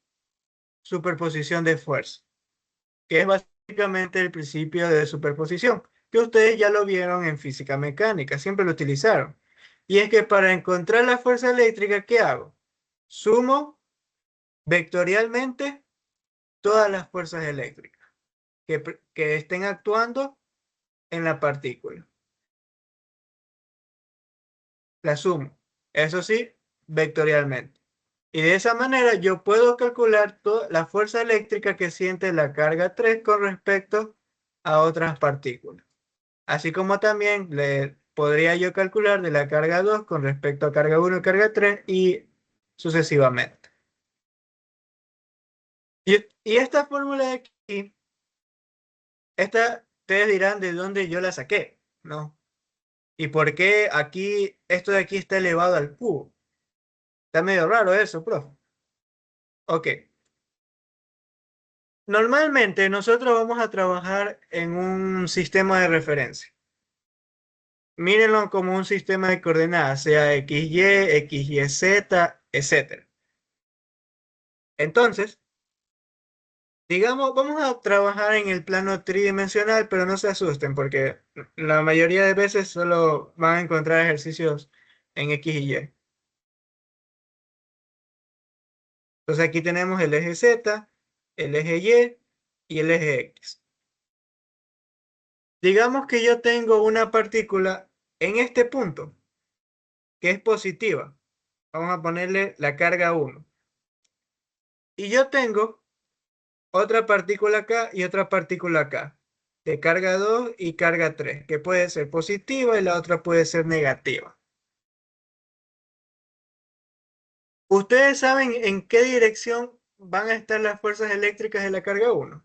S1: superposición de fuerza, que es básicamente el principio de superposición, que ustedes ya lo vieron en física mecánica, siempre lo utilizaron. Y es que para encontrar la fuerza eléctrica, ¿qué hago? Sumo vectorialmente todas las fuerzas eléctricas que estén actuando en la partícula. La sumo, eso sí, vectorialmente. Y de esa manera yo puedo calcular la fuerza eléctrica que siente la carga 3 con respecto a otras partículas. Así como también podría yo calcular de la carga 2 con respecto a carga 1 y carga 3 y sucesivamente. Y esta fórmula de aquí, ustedes dirán de dónde yo la saqué, ¿no? ¿Y por qué aquí, esto de aquí está elevado al cubo? Está medio raro eso, profe. Ok. Normalmente nosotros vamos a trabajar en un sistema de referencia. Mírenlo como un sistema de coordenadas, sea XY, XYZ, etc. Entonces, digamos, vamos a trabajar en el plano tridimensional, pero no se asusten porque la mayoría de veces solo van a encontrar ejercicios en X y Y. Entonces aquí tenemos el eje Z, el eje Y y el eje X. Digamos que yo tengo una partícula en este punto que es positiva. Vamos a ponerle la carga 1. Y yo tengo otra partícula acá y otra partícula acá, de carga 2 y carga 3, que puede ser positiva y la otra puede ser negativa. ¿Ustedes saben en qué dirección van a estar las fuerzas eléctricas de la carga 1?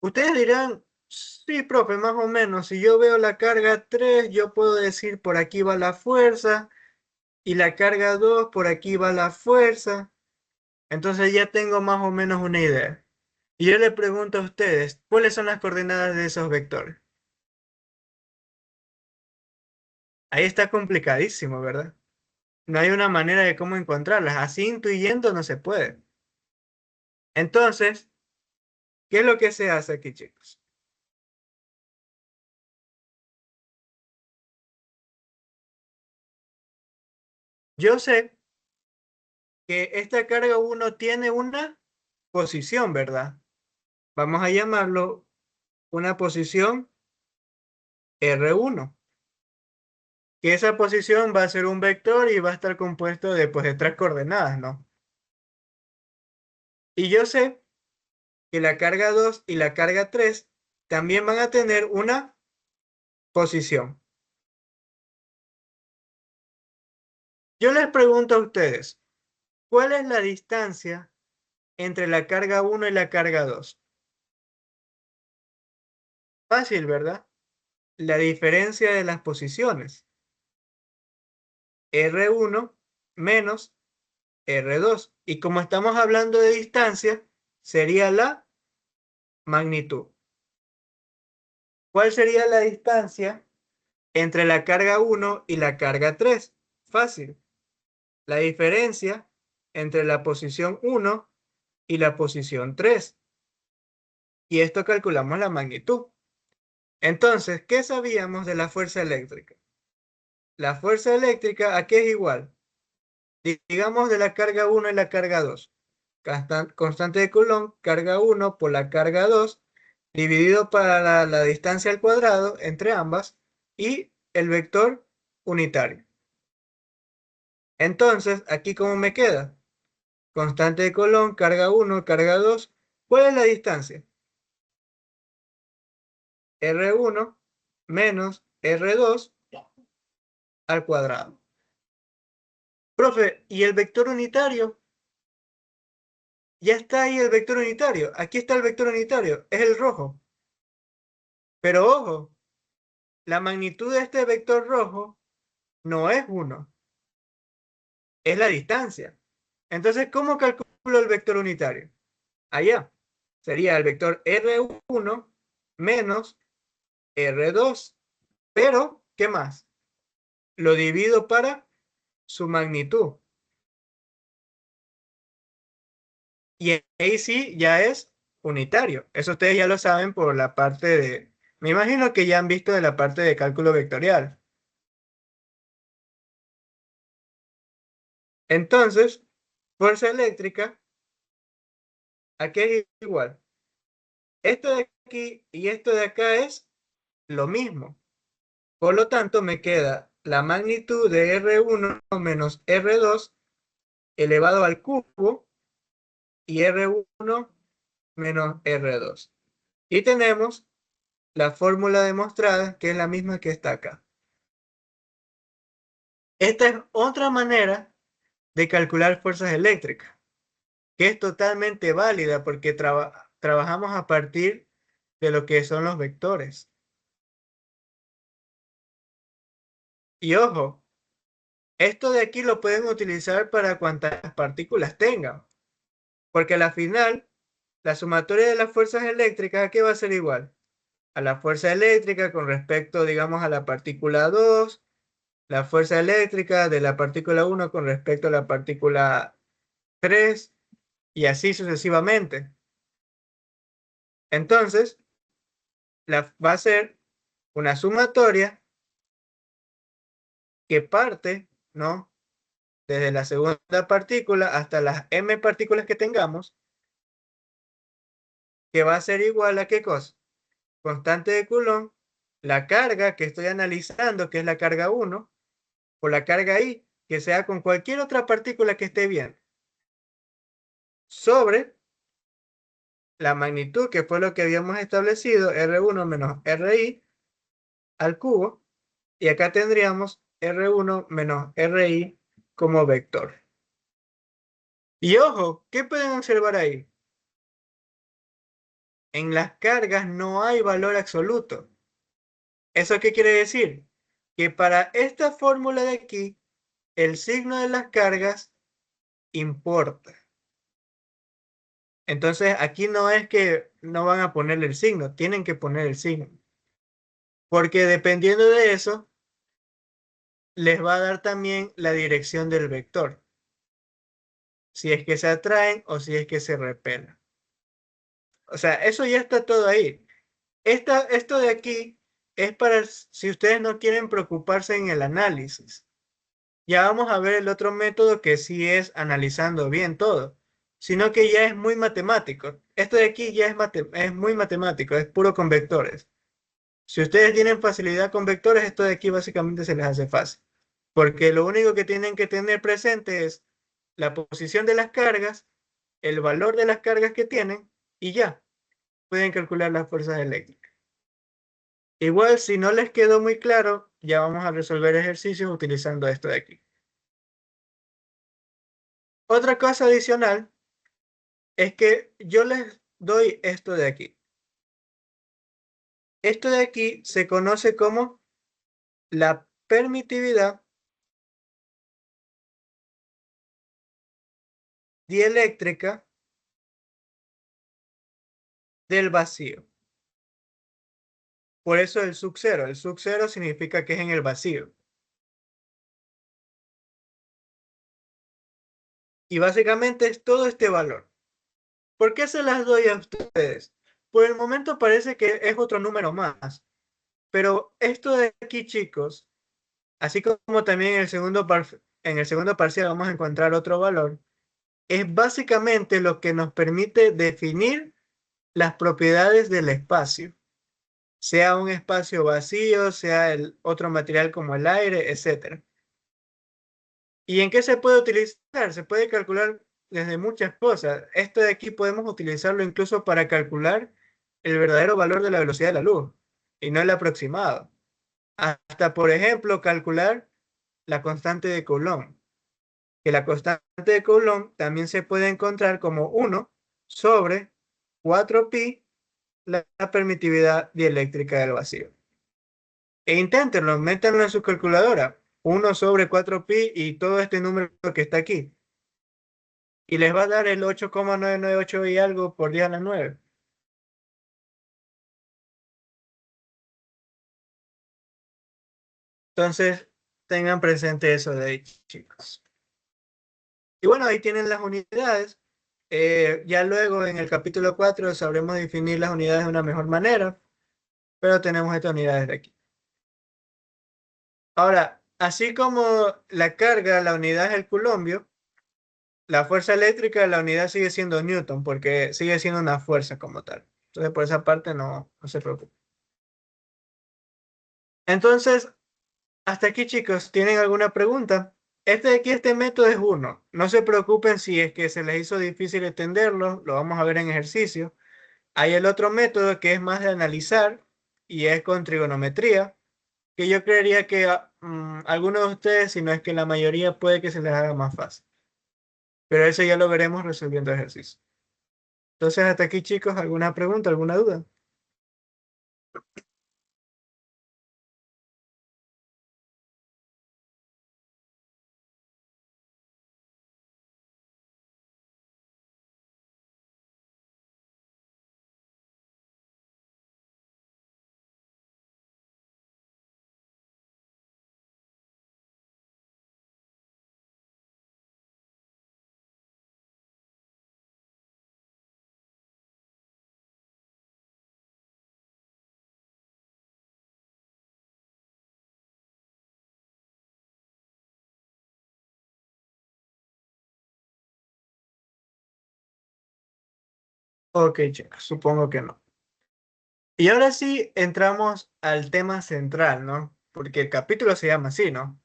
S1: Ustedes dirán, sí, profe, más o menos, si yo veo la carga 3, yo puedo decir por aquí va la fuerza, y la carga 2, por aquí va la fuerza. Entonces ya tengo más o menos una idea. Y yo le pregunto a ustedes, ¿cuáles son las coordenadas de esos vectores? Ahí está complicadísimo, ¿verdad? No hay una manera de cómo encontrarlas. Así intuyendo no se puede. Entonces, ¿qué es lo que se hace aquí, chicos? Yo sé que esta carga 1 tiene una posición, ¿verdad? Vamos a llamarlo una posición R1. Que esa posición va a ser un vector y va a estar compuesto de, pues, de 3 coordenadas, ¿no? Y yo sé que la carga 2 y la carga 3 también van a tener una posición. Yo les pregunto a ustedes, ¿cuál es la distancia entre la carga 1 y la carga 2? Fácil, ¿verdad? La diferencia de las posiciones. R1 menos R2. Y como estamos hablando de distancia, sería la magnitud. ¿Cuál sería la distancia entre la carga 1 y la carga 3? Fácil. La diferencia entre la posición 1 y la posición 3. Y esto calculamos la magnitud. Entonces, ¿qué sabíamos de la fuerza eléctrica? La fuerza eléctrica, ¿a qué es igual? Digamos de la carga 1 y la carga 2. Constante de Coulomb, carga 1 por la carga 2, dividido para la distancia al cuadrado entre ambas, y el vector unitario. Entonces, ¿aquí cómo me queda? Constante de Coulomb, carga 1, carga 2. ¿Cuál es la distancia? R1 menos R2 al cuadrado. Profe, ¿y el vector unitario? Ya está ahí el vector unitario. Aquí está el vector unitario. Es el rojo. Pero ojo, la magnitud de este vector rojo no es 1. Es la distancia. Entonces, ¿cómo calculo el vector unitario? Allá. Sería el vector R1 menos R2. Pero, ¿qué más? Lo divido para su magnitud. Y ahí sí ya es unitario. Eso ustedes ya lo saben por la parte de... Me imagino que ya han visto de la parte de cálculo vectorial. Entonces, fuerza eléctrica, aquí es igual. Esto de aquí y esto de acá es lo mismo. Por lo tanto, me queda la magnitud de R1 menos R2 elevado al cubo y R1 menos R2. Y tenemos la fórmula demostrada, que es la misma que está acá. Esta es otra manera de calcular fuerzas eléctricas, que es totalmente válida porque trabajamos a partir de lo que son los vectores. Y ojo, esto de aquí lo pueden utilizar para cuantas partículas tengan, porque a la final, la sumatoria de las fuerzas eléctricas, ¿a qué va a ser igual? A la fuerza eléctrica con respecto, digamos, a la partícula 2, la fuerza eléctrica de la partícula 1 con respecto a la partícula 3, y así sucesivamente. Entonces, va a ser una sumatoria que parte, ¿no?, desde la segunda partícula hasta las m partículas que tengamos, que va a ser igual a ¿qué cosa? Constante de Coulomb, la carga que estoy analizando, que es la carga 1, o la carga I, que sea con cualquier otra partícula que esté bien, sobre la magnitud, que fue lo que habíamos establecido, R1 menos RI al cubo, y acá tendríamos R1 menos RI como vector. Y ojo, ¿qué pueden observar ahí? En las cargas no hay valor absoluto. ¿Eso qué quiere decir? Que para esta fórmula de aquí, el signo de las cargas importa. Entonces, aquí no es que no van a ponerle el signo, tienen que poner el signo. Porque dependiendo de eso, les va a dar también la dirección del vector. Si es que se atraen o si es que se repelen. O sea, eso ya está todo ahí. Esto de aquí es para si ustedes no quieren preocuparse en el análisis. Ya vamos a ver el otro método que sí es analizando bien todo, sino que ya es muy matemático. Esto de aquí ya es muy matemático, es puro con vectores. Si ustedes tienen facilidad con vectores, esto de aquí básicamente se les hace fácil, porque lo único que tienen que tener presente es la posición de las cargas, el valor de las cargas que tienen, y ya, pueden calcular las fuerzas eléctricas. Igual, si no les quedó muy claro, ya vamos a resolver ejercicios utilizando esto de aquí. Otra cosa adicional es que yo les doy esto de aquí. Esto de aquí se conoce como la permitividad dieléctrica del vacío. Por eso el sub cero. El sub cero significa que es en el vacío. Y básicamente es todo este valor. ¿Por qué se las doy a ustedes? Por el momento parece que es otro número más. Pero esto de aquí, chicos, así como también en el segundo parcial vamos a encontrar otro valor, es básicamente lo que nos permite definir las propiedades del espacio. Sea un espacio vacío, sea el otro material como el aire, etc. ¿Y en qué se puede utilizar? Se puede calcular desde muchas cosas. Esto de aquí podemos utilizarlo incluso para calcular el verdadero valor de la velocidad de la luz y no el aproximado. Hasta, por ejemplo, calcular la constante de Coulomb. Que la constante de Coulomb también se puede encontrar como 1 sobre 4pi la permitividad dieléctrica del vacío. E inténtenlo, métanlo en su calculadora. 1 sobre 4pi y todo este número que está aquí. Y les va a dar el 8,998 y algo por 10 a la 9. Entonces, tengan presente eso de ahí, chicos. Y bueno, ahí tienen las unidades. Ya luego en el capítulo 4 sabremos definir las unidades de una mejor manera. Pero tenemos estas unidades de aquí. Ahora, así como la carga, la unidad es el coulombio, la fuerza eléctrica, la unidad sigue siendo Newton, porque sigue siendo una fuerza como tal. Entonces, por esa parte no se preocupen. Entonces, hasta aquí, chicos, ¿tienen alguna pregunta? Este de aquí, este método es uno. No se preocupen si es que se les hizo difícil entenderlo, lo vamos a ver en ejercicio. Hay el otro método que es más de analizar y es con trigonometría, que yo creería que algunos de ustedes, si no es que la mayoría, puede que se les haga más fácil. Pero eso ya lo veremos resolviendo ejercicios. Entonces, hasta aquí, chicos, ¿alguna pregunta, alguna duda? Ok, chicos, supongo que no. Y ahora sí entramos al tema central, ¿no? Porque el capítulo se llama así, ¿no?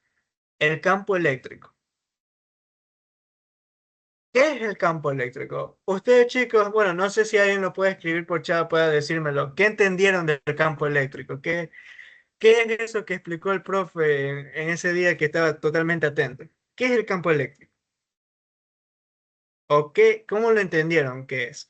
S1: El campo eléctrico. ¿Qué es el campo eléctrico? Ustedes, chicos, bueno, no sé si alguien lo puede escribir por chat, pueda decírmelo. ¿Qué entendieron del campo eléctrico? ¿Qué es eso que explicó el profe en ese día que estaba totalmente atento? ¿Qué es el campo eléctrico? ¿O qué, cómo lo entendieron qué es?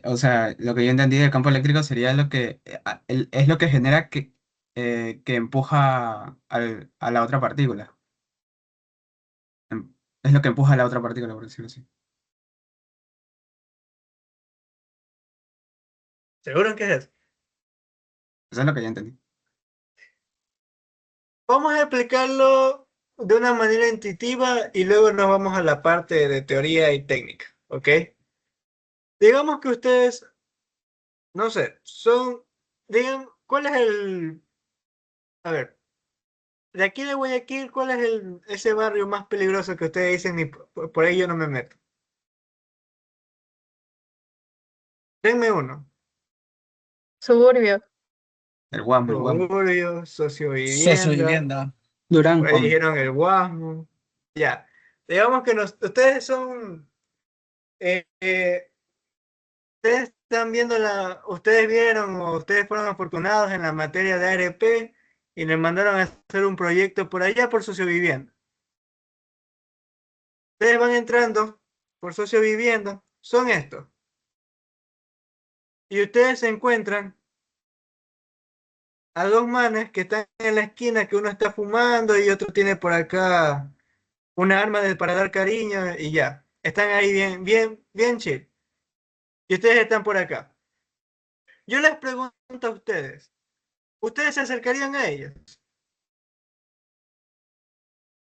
S5: O sea, lo que yo entendí del campo eléctrico sería lo que es lo que genera que empuja a la otra partícula. Es lo que empuja a la otra partícula, por decirlo así.
S1: ¿Seguro que es eso?
S5: Eso es lo que yo entendí.
S1: Vamos a explicarlo de una manera intuitiva y luego nos vamos a la parte de teoría y técnica, ¿ok? Digamos que ustedes, no sé, digan, ¿cuál es a ver, de aquí de Guayaquil, ¿cuál es ese barrio más peligroso que ustedes dicen y por ahí yo no me meto? Denme uno.
S6: Suburbio.
S5: El Guamo, el Guamo.
S1: Suburbio,
S3: Socio
S1: sociovivienda,
S3: vivienda.
S5: Durán,
S1: por ahí dijeron el Guasmo. Ya, digamos que ustedes son, eh, eh, ustedes están viendo ustedes vieron o ustedes fueron afortunados en la materia de ARP y les mandaron a hacer un proyecto por allá por sociovivienda. Ustedes van entrando por sociovivienda, son estos. Y ustedes se encuentran a dos manes que están en la esquina, que uno está fumando y otro tiene por acá una arma para dar cariño y ya. Están ahí bien, bien, bien chill. Y ustedes están por acá. Yo les pregunto a ustedes, ¿ustedes se acercarían a ellos?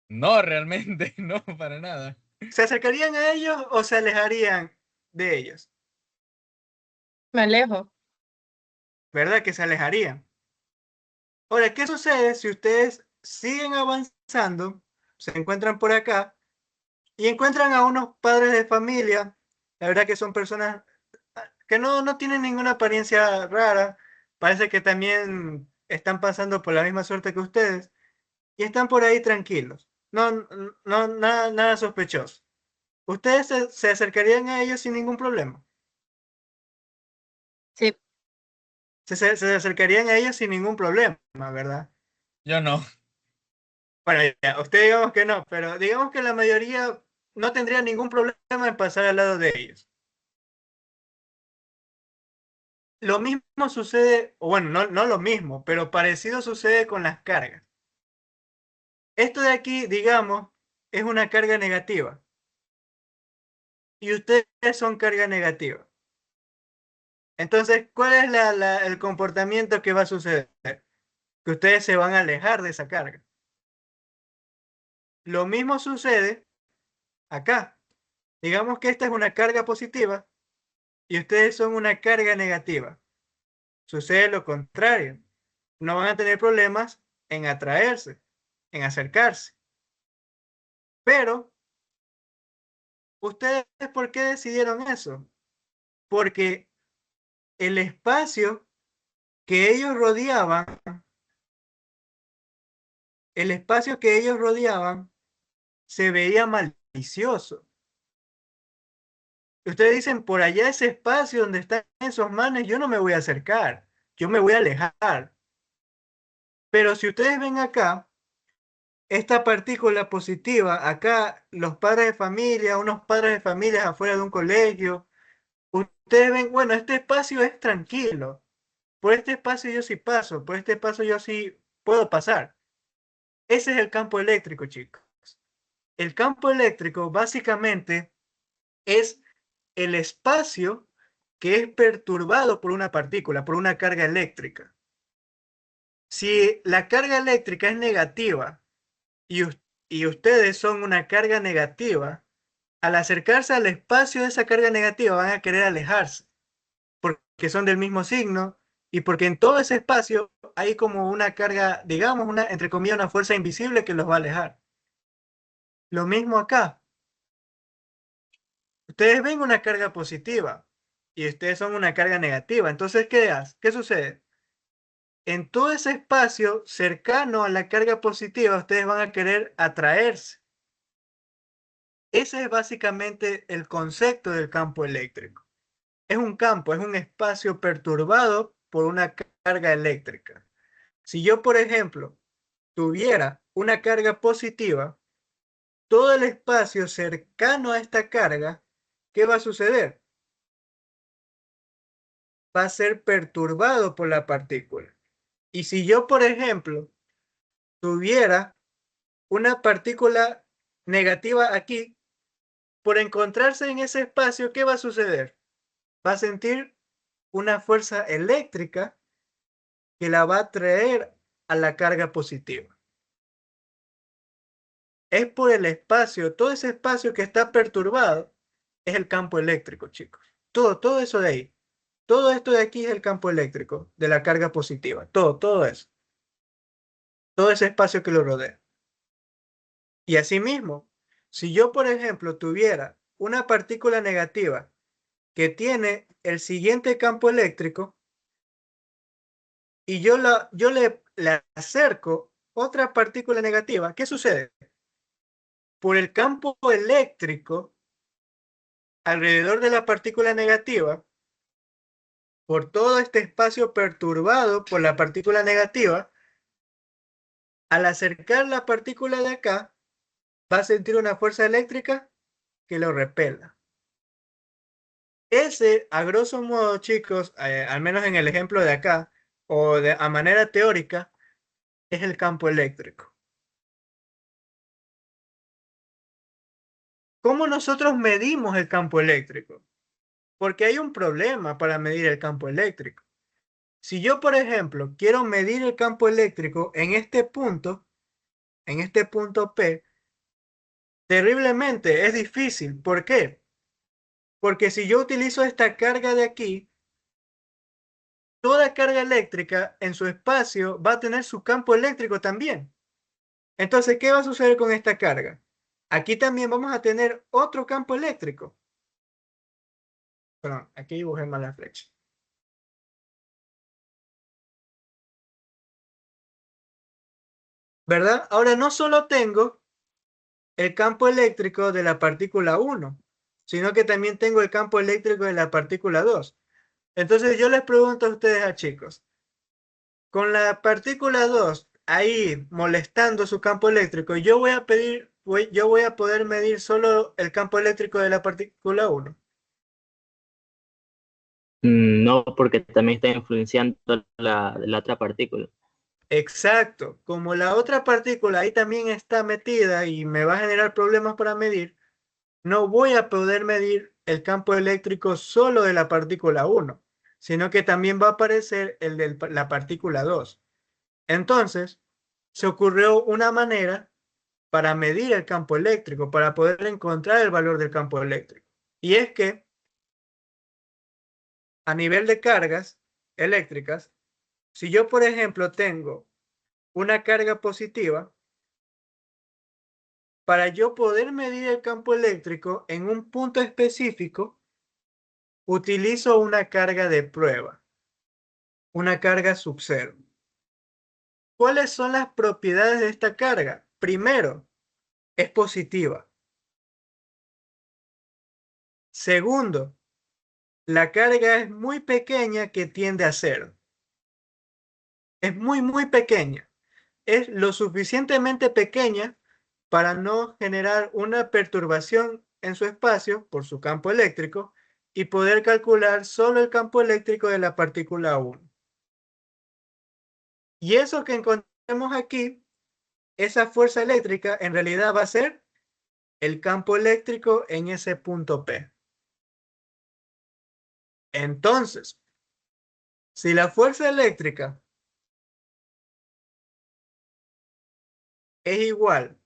S3: No, realmente, no, para nada.
S1: ¿Se acercarían a ellos o se alejarían de ellos?
S6: Me alejo.
S1: ¿Verdad que se alejarían? Ahora, ¿qué sucede si ustedes siguen avanzando, se encuentran por acá y encuentran a unos padres de familia? La verdad que son personas que no tienen ninguna apariencia rara, parece que también están pasando por la misma suerte que ustedes y están por ahí tranquilos. No, nada sospechoso. ¿Ustedes se acercarían a ellos sin ningún problema?
S6: Sí.
S1: Se acercarían a ellos sin ningún problema, ¿verdad?
S3: Yo no.
S1: Bueno, ya, usted digamos que no, pero digamos que la mayoría no tendría ningún problema en pasar al lado de ellos. Lo mismo sucede, o bueno, no lo mismo, pero parecido sucede con las cargas. Esto de aquí, digamos, es una carga negativa y ustedes son carga negativa. Entonces, ¿cuál es el comportamiento que va a suceder? Que ustedes se van a alejar de esa carga. Lo mismo sucede acá. Digamos que esta es una carga positiva y ustedes son una carga negativa. Sucede lo contrario. No van a tener problemas en atraerse, en acercarse. Pero, ¿ustedes por qué decidieron eso? Porque el espacio que ellos rodeaban, el espacio que ellos rodeaban se veía malicioso. Ustedes dicen, por allá ese espacio donde están esos manes, yo no me voy a acercar, yo me voy a alejar. Pero si ustedes ven acá, esta partícula positiva, acá los padres de familia, unos padres de familia afuera de un colegio, ustedes ven, bueno, este espacio es tranquilo. Por este espacio yo sí paso, por este espacio yo sí puedo pasar. Ese es el campo eléctrico, chicos. El campo eléctrico básicamente es el espacio que es perturbado por una partícula, por una carga eléctrica. Si la carga eléctrica es negativa y, y ustedes son una carga negativa, al acercarse al espacio de esa carga negativa van a querer alejarse, porque son del mismo signo y porque en todo ese espacio hay como una carga, digamos, una, entre comillas, una fuerza invisible que los va a alejar. Lo mismo acá. Ustedes ven una carga positiva y ustedes son una carga negativa. Entonces, ¿qué sucede? En todo ese espacio cercano a la carga positiva, ustedes van a querer atraerse. Ese es básicamente el concepto del campo eléctrico. Es un campo, es un espacio perturbado por una carga eléctrica. Si yo, por ejemplo, tuviera una carga positiva, todo el espacio cercano a esta carga, ¿qué va a suceder? Va a ser perturbado por la partícula. Y si yo, por ejemplo, tuviera una partícula negativa aquí, por encontrarse en ese espacio, ¿qué va a suceder? Va a sentir una fuerza eléctrica que la va a traer a la carga positiva. Es por el espacio, todo ese espacio que está perturbado es el campo eléctrico, chicos. Todo eso de ahí. Todo esto de aquí es el campo eléctrico de la carga positiva. Todo eso. Todo ese espacio que lo rodea. Y asimismo, si yo, por ejemplo, tuviera una partícula negativa que tiene el siguiente campo eléctrico y yo le acerco otra partícula negativa, ¿qué sucede? Por el campo eléctrico alrededor de la partícula negativa, por todo este espacio perturbado por la partícula negativa, al acercar la partícula de acá, va a sentir una fuerza eléctrica que lo repela. Ese, a grosso modo, chicos, al menos en el ejemplo de acá, o a manera teórica, es el campo eléctrico. ¿Cómo nosotros medimos el campo eléctrico? Porque hay un problema para medir el campo eléctrico. Si yo, por ejemplo, quiero medir el campo eléctrico en este punto P, terriblemente es difícil. ¿Por qué? Porque si yo utilizo esta carga de aquí, toda carga eléctrica en su espacio va a tener su campo eléctrico también. Entonces, ¿qué va a suceder con esta carga? Aquí también vamos a tener otro campo eléctrico. Perdón, aquí dibujé mal la flecha. ¿Verdad? Ahora no solo tengo el campo eléctrico de la partícula 1, sino que también tengo el campo eléctrico de la partícula 2. Entonces yo les pregunto a ustedes, chicos, con la partícula 2 ahí molestando su campo eléctrico, yo voy a poder medir solo el campo eléctrico de la partícula 1.
S4: No, porque también está influenciando la otra partícula.
S1: Exacto, como la otra partícula ahí también está metida y me va a generar problemas para medir, no voy a poder medir el campo eléctrico solo de la partícula 1, sino que también va a aparecer el de la partícula 2. Entonces, se ocurrió una manera para medir el campo eléctrico, para poder encontrar el valor del campo eléctrico. Y es que a nivel de cargas eléctricas, si yo, por ejemplo, tengo una carga positiva, para yo poder medir el campo eléctrico en un punto específico, utilizo una carga de prueba, una carga sub-cero. ¿Cuáles son las propiedades de esta carga? Primero, es positiva. Segundo, la carga es muy pequeña que tiende a cero. Es muy pequeña. Es lo suficientemente pequeña para no generar una perturbación en su espacio por su campo eléctrico y poder calcular solo el campo eléctrico de la partícula 1. Y eso que encontremos aquí, esa fuerza eléctrica, en realidad va a ser el campo eléctrico en ese punto P. Entonces, si la fuerza eléctrica es igual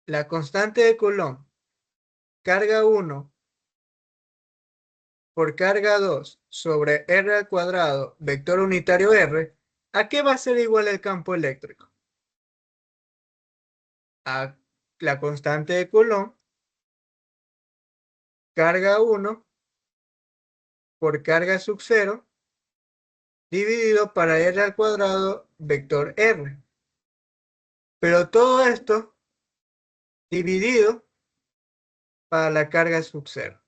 S1: la constante de Coulomb, carga 1 por carga 2 sobre R al cuadrado, vector unitario R, ¿a qué va a ser igual el campo eléctrico? A la constante de Coulomb, carga 1 por carga sub 0, dividido para R al cuadrado, vector R. Pero todo esto dividido para la carga sub 0.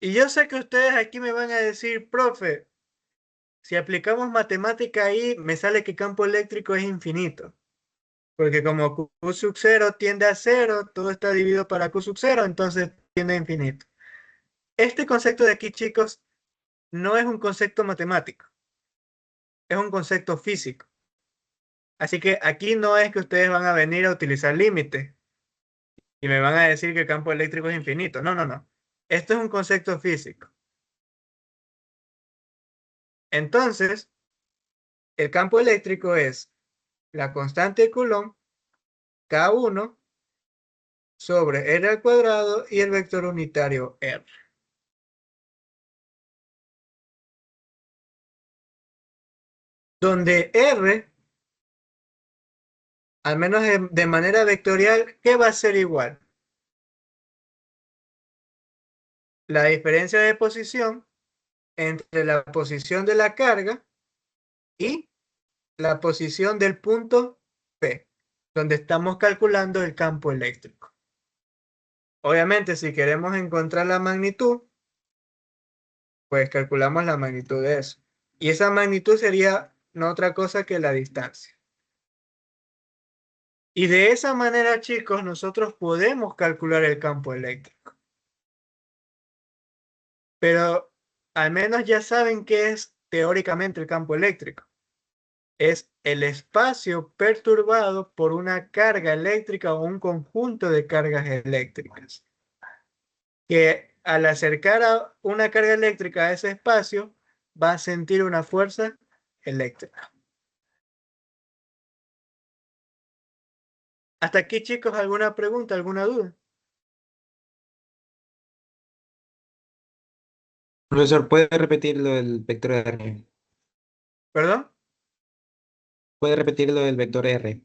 S1: Y yo sé que ustedes aquí me van a decir, profe, si aplicamos matemática ahí, me sale que campo eléctrico es infinito. Porque como Q sub 0 tiende a 0, todo está dividido para Q sub 0, entonces tiende a infinito. Este concepto de aquí, chicos, no es un concepto matemático, es un concepto físico. Así que aquí no es que ustedes van a venir a utilizar límites y me van a decir que el campo eléctrico es infinito. No, no, no. Esto es un concepto físico. Entonces, el campo eléctrico es la constante de Coulomb, K1, sobre R al cuadrado y el vector unitario R. Donde R, al menos de manera vectorial, ¿qué va a ser igual? La diferencia de posición entre la posición de la carga y la posición del punto P, donde estamos calculando el campo eléctrico. Obviamente, si queremos encontrar la magnitud, pues calculamos la magnitud de eso. Y esa magnitud sería no otra cosa que la distancia. Y de esa manera, chicos, nosotros podemos calcular el campo eléctrico. Pero al menos ya saben qué es teóricamente el campo eléctrico. Es el espacio perturbado por una carga eléctrica o un conjunto de cargas eléctricas, que al acercar a una carga eléctrica a ese espacio, va a sentir una fuerza eléctrica. Hasta aquí, chicos, ¿alguna pregunta, alguna duda?
S2: Profesor, ¿puede repetir lo del vector R?
S1: ¿Perdón?
S2: ¿Puede repetir lo del vector R?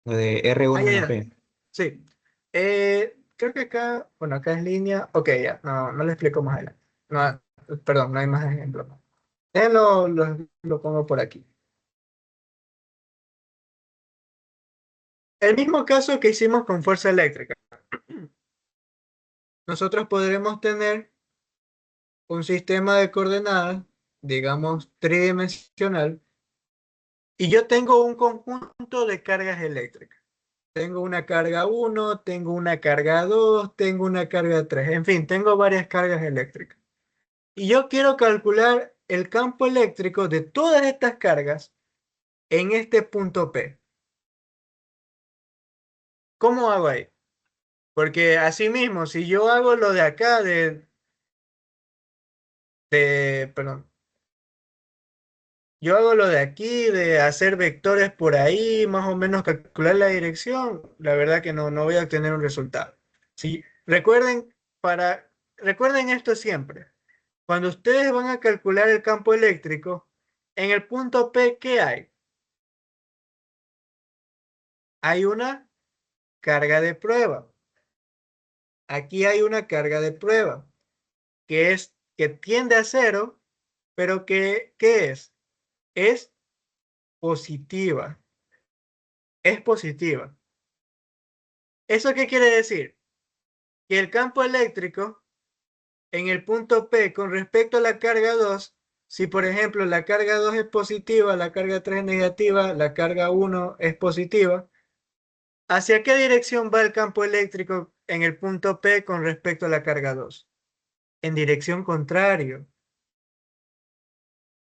S2: Lo de R1
S1: Ya,
S2: menos
S1: ya.
S2: P.
S1: Sí. Creo que acá, bueno, acá es línea. Ok, ya, no le explico más adelante. No, perdón, no hay más ejemplos. Lo pongo por aquí. El mismo caso que hicimos con fuerza eléctrica. Nosotros podremos tener un sistema de coordenadas, digamos, tridimensional, y yo tengo un conjunto de cargas eléctricas. Tengo una carga 1, tengo una carga 2, tengo una carga 3, en fin, tengo varias cargas eléctricas. Y yo quiero calcular el campo eléctrico de todas estas cargas en este punto P. ¿Cómo hago ahí? Porque asimismo, si yo hago lo de acá perdón, yo hago lo de aquí, de hacer vectores por ahí, más o menos calcular la dirección, la verdad que no voy a obtener un resultado. Sí, recuerden esto siempre. Cuando ustedes van a calcular el campo eléctrico, en el punto P, ¿qué hay? Hay una carga de prueba. Aquí hay una carga de prueba que tiende a cero, pero ¿qué es? Es positiva. Es positiva. ¿Eso qué quiere decir? que el campo eléctrico en el punto P con respecto a la carga 2, si por ejemplo la carga 2 es positiva, la carga 3 es negativa, la carga 1 es positiva, ¿hacia qué dirección va el campo eléctrico en el punto P con respecto a la carga 2? En dirección contraria.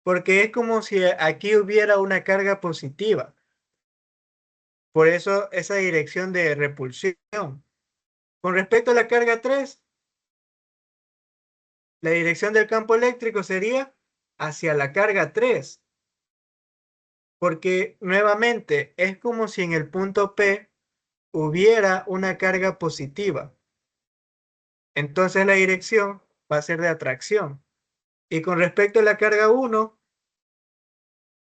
S1: Porque es como si aquí hubiera una carga positiva. Por eso esa dirección de repulsión. Con respecto a la carga 3, la dirección del campo eléctrico sería hacia la carga 3. Porque nuevamente es como si en el punto P hubiera una carga positiva. Entonces la dirección va a ser de atracción. Y con respecto a la carga 1,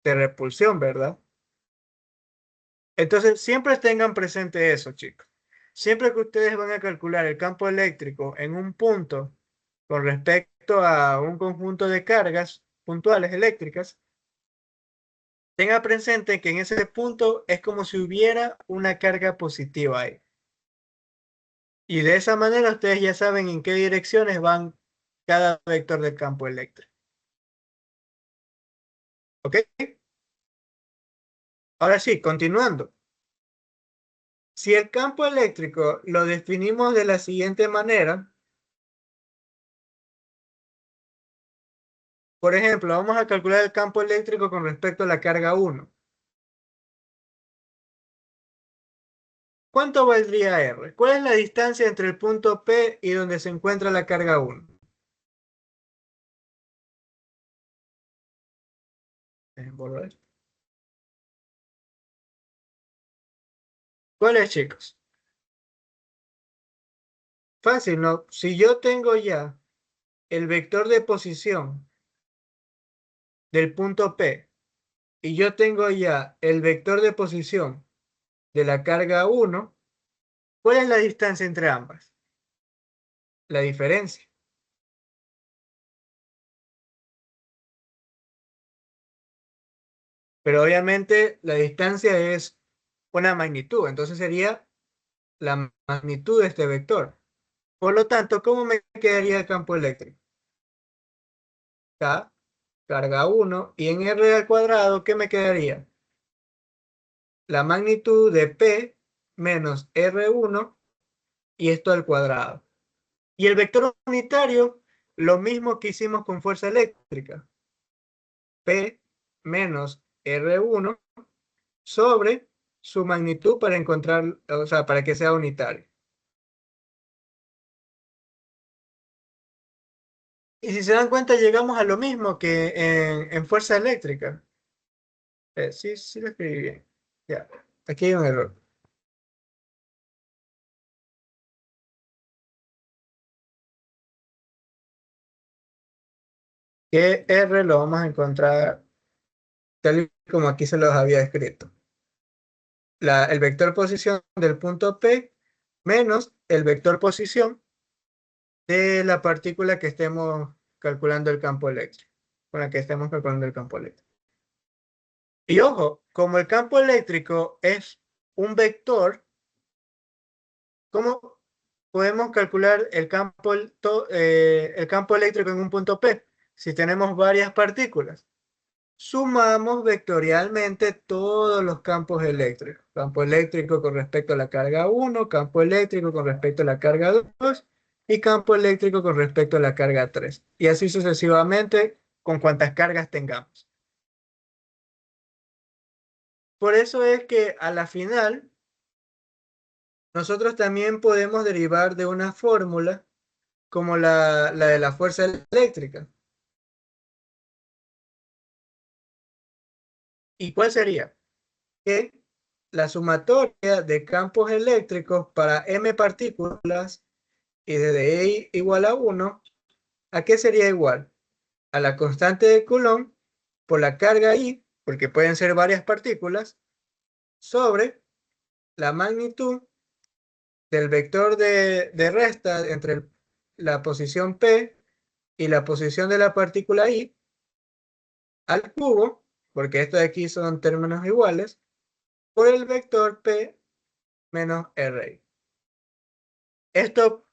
S1: de repulsión, ¿verdad? Entonces siempre tengan presente eso, chicos. Siempre que ustedes van a calcular el campo eléctrico en un punto con respecto a un conjunto de cargas puntuales eléctricas, tenga presente que en ese punto es como si hubiera una carga positiva ahí. Y de esa manera ustedes ya saben en qué direcciones van cada vector del campo eléctrico. ¿Ok? Ahora sí, continuando. Si el campo eléctrico lo definimos de la siguiente manera, por ejemplo, vamos a calcular el campo eléctrico con respecto a la carga 1. ¿Cuánto valdría R? ¿Cuál es la distancia entre el punto P y donde se encuentra la carga 1? ¿Cuál es, chicos? Fácil, ¿no? Si yo tengo ya el vector de posición del punto P y yo tengo ya el vector de posición de la carga 1, ¿cuál es la distancia entre ambas? La diferencia. Pero obviamente la distancia es una magnitud, entonces sería la magnitud de este vector. Por lo tanto, ¿cómo me quedaría el campo eléctrico? K, carga 1, y en R al cuadrado, ¿qué me quedaría? La magnitud de P menos R1 y esto al cuadrado. Y el vector unitario, lo mismo que hicimos con fuerza eléctrica. P menos R1 sobre su magnitud para encontrar, o sea, para que sea unitario. Y si se dan cuenta, llegamos a lo mismo que en fuerza eléctrica. Sí, sí lo escribí bien. Ya, aquí hay un error. Que R lo vamos a encontrar tal y como aquí se los había escrito. El vector posición del punto P menos el vector posición de la partícula que estemos calculando el campo eléctrico, con la que estemos calculando el campo eléctrico. Y ojo, como el campo eléctrico es un vector, ¿cómo podemos calcular el campo eléctrico en un punto P? Si tenemos varias partículas, sumamos vectorialmente todos los campos eléctricos. Campo eléctrico con respecto a la carga 1, campo eléctrico con respecto a la carga 2 y campo eléctrico con respecto a la carga 3. Y así sucesivamente con cuantas cargas tengamos. Por eso es que a la final nosotros también podemos derivar de una fórmula como la de la fuerza eléctrica. ¿Y cuál sería? Que la sumatoria de campos eléctricos para m partículas y desde E igual a 1, ¿a qué sería igual? A la constante de Coulomb por la carga I, porque pueden ser varias partículas, sobre la magnitud del vector de resta entre la posición P y la posición de la partícula I al cubo, porque estos de aquí son términos iguales, por el vector P menos R. Esto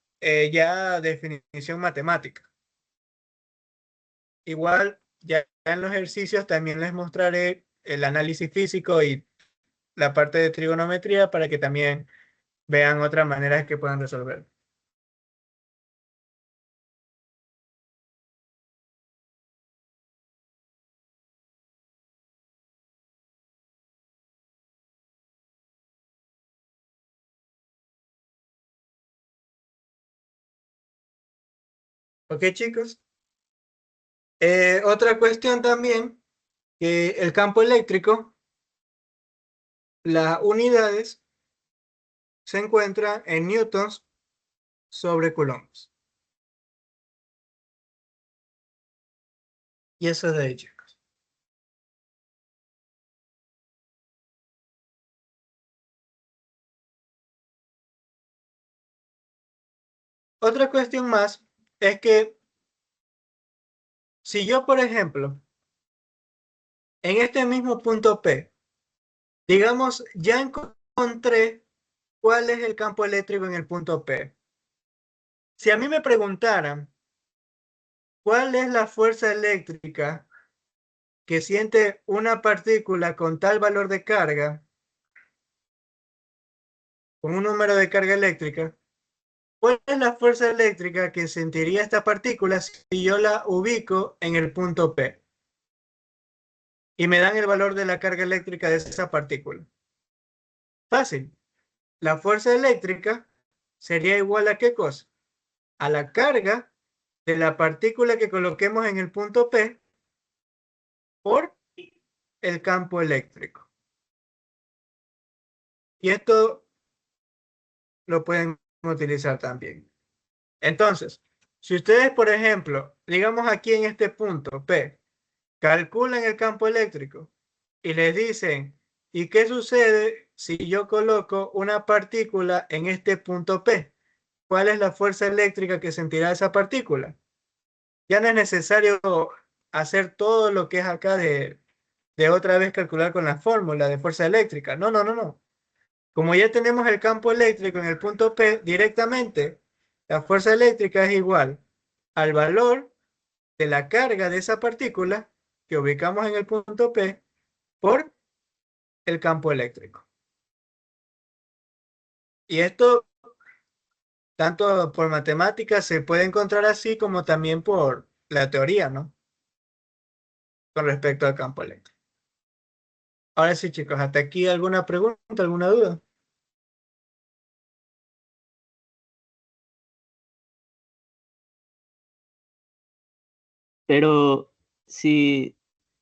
S1: ya definición matemática. Igual, ya en los ejercicios también les mostraré el análisis físico y la parte de trigonometría para que también vean otras maneras que puedan resolver. ¿Ok, chicos? Otra cuestión también, que el campo eléctrico, las unidades se encuentran en newtons sobre coulombs. Y eso es de ahí, chicos. Otra cuestión más es que si yo, por ejemplo, en este mismo punto P, digamos, ya encontré cuál es el campo eléctrico en el punto P. Si a mí me preguntaran cuál es la fuerza eléctrica que siente una partícula con tal valor de carga, con un número de carga eléctrica, ¿cuál es la fuerza eléctrica que sentiría esta partícula si yo la ubico en el punto P? Y me dan el valor de la carga eléctrica de esa partícula. Fácil. La fuerza eléctrica sería igual a ¿qué cosa? A la carga de la partícula que coloquemos en el punto P por el campo eléctrico. Y esto lo pueden utilizar también. Entonces, si ustedes, por ejemplo, digamos aquí en este punto P, calculan el campo eléctrico y les dicen, ¿y qué sucede si yo coloco una partícula en este punto P? ¿Cuál es la fuerza eléctrica que sentirá esa partícula? Ya no es necesario hacer todo lo que es acá de otra vez calcular con la fórmula de fuerza eléctrica. No, no, no, no. Como ya tenemos el campo eléctrico en el punto P directamente, la fuerza eléctrica es igual al valor de la carga de esa partícula que ubicamos en el punto P por el campo eléctrico. Y esto, tanto por matemáticas, se puede encontrar así como también por la teoría, ¿no? Con respecto al campo eléctrico. Ahora sí, chicos, hasta aquí alguna pregunta, alguna duda.
S4: Pero si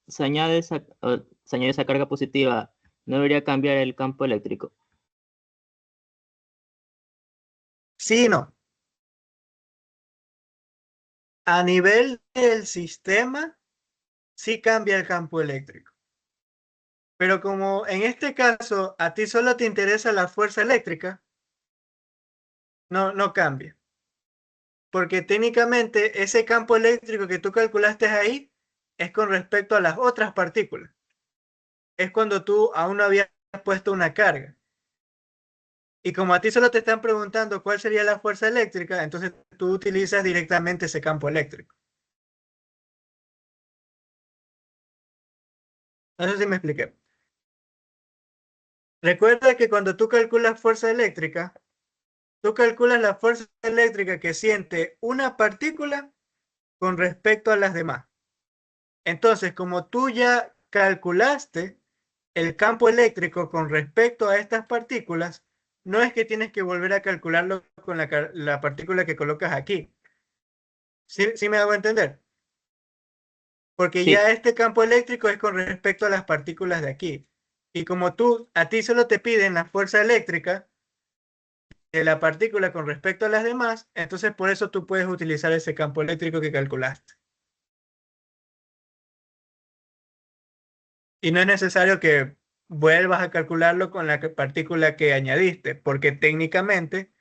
S4: se añade esa carga positiva, ¿no debería cambiar el campo eléctrico?
S1: Sí, y no. A nivel del sistema, sí cambia el campo eléctrico. Pero como en este caso a ti solo te interesa la fuerza eléctrica, no cambia. Porque técnicamente ese campo eléctrico que tú calculaste ahí es con respecto a las otras partículas. Es cuando tú aún no habías puesto una carga. Y como a ti solo te están preguntando cuál sería la fuerza eléctrica, entonces tú utilizas directamente ese campo eléctrico. No sé si me expliqué. Recuerda que cuando tú calculas fuerza eléctrica, tú calculas la fuerza eléctrica que siente una partícula con respecto a las demás. Entonces, como tú ya calculaste el campo eléctrico con respecto a estas partículas, no es que tienes que volver a calcularlo con la partícula que colocas aquí. ¿Sí me hago entender? Porque
S4: Sí,
S1: ya este campo eléctrico es con respecto a las partículas de aquí. Y como a ti solo te piden la fuerza eléctrica de la partícula con respecto a las demás, entonces por eso tú puedes utilizar ese campo eléctrico que calculaste. Y no es necesario que vuelvas a calcularlo con la partícula que añadiste, porque técnicamente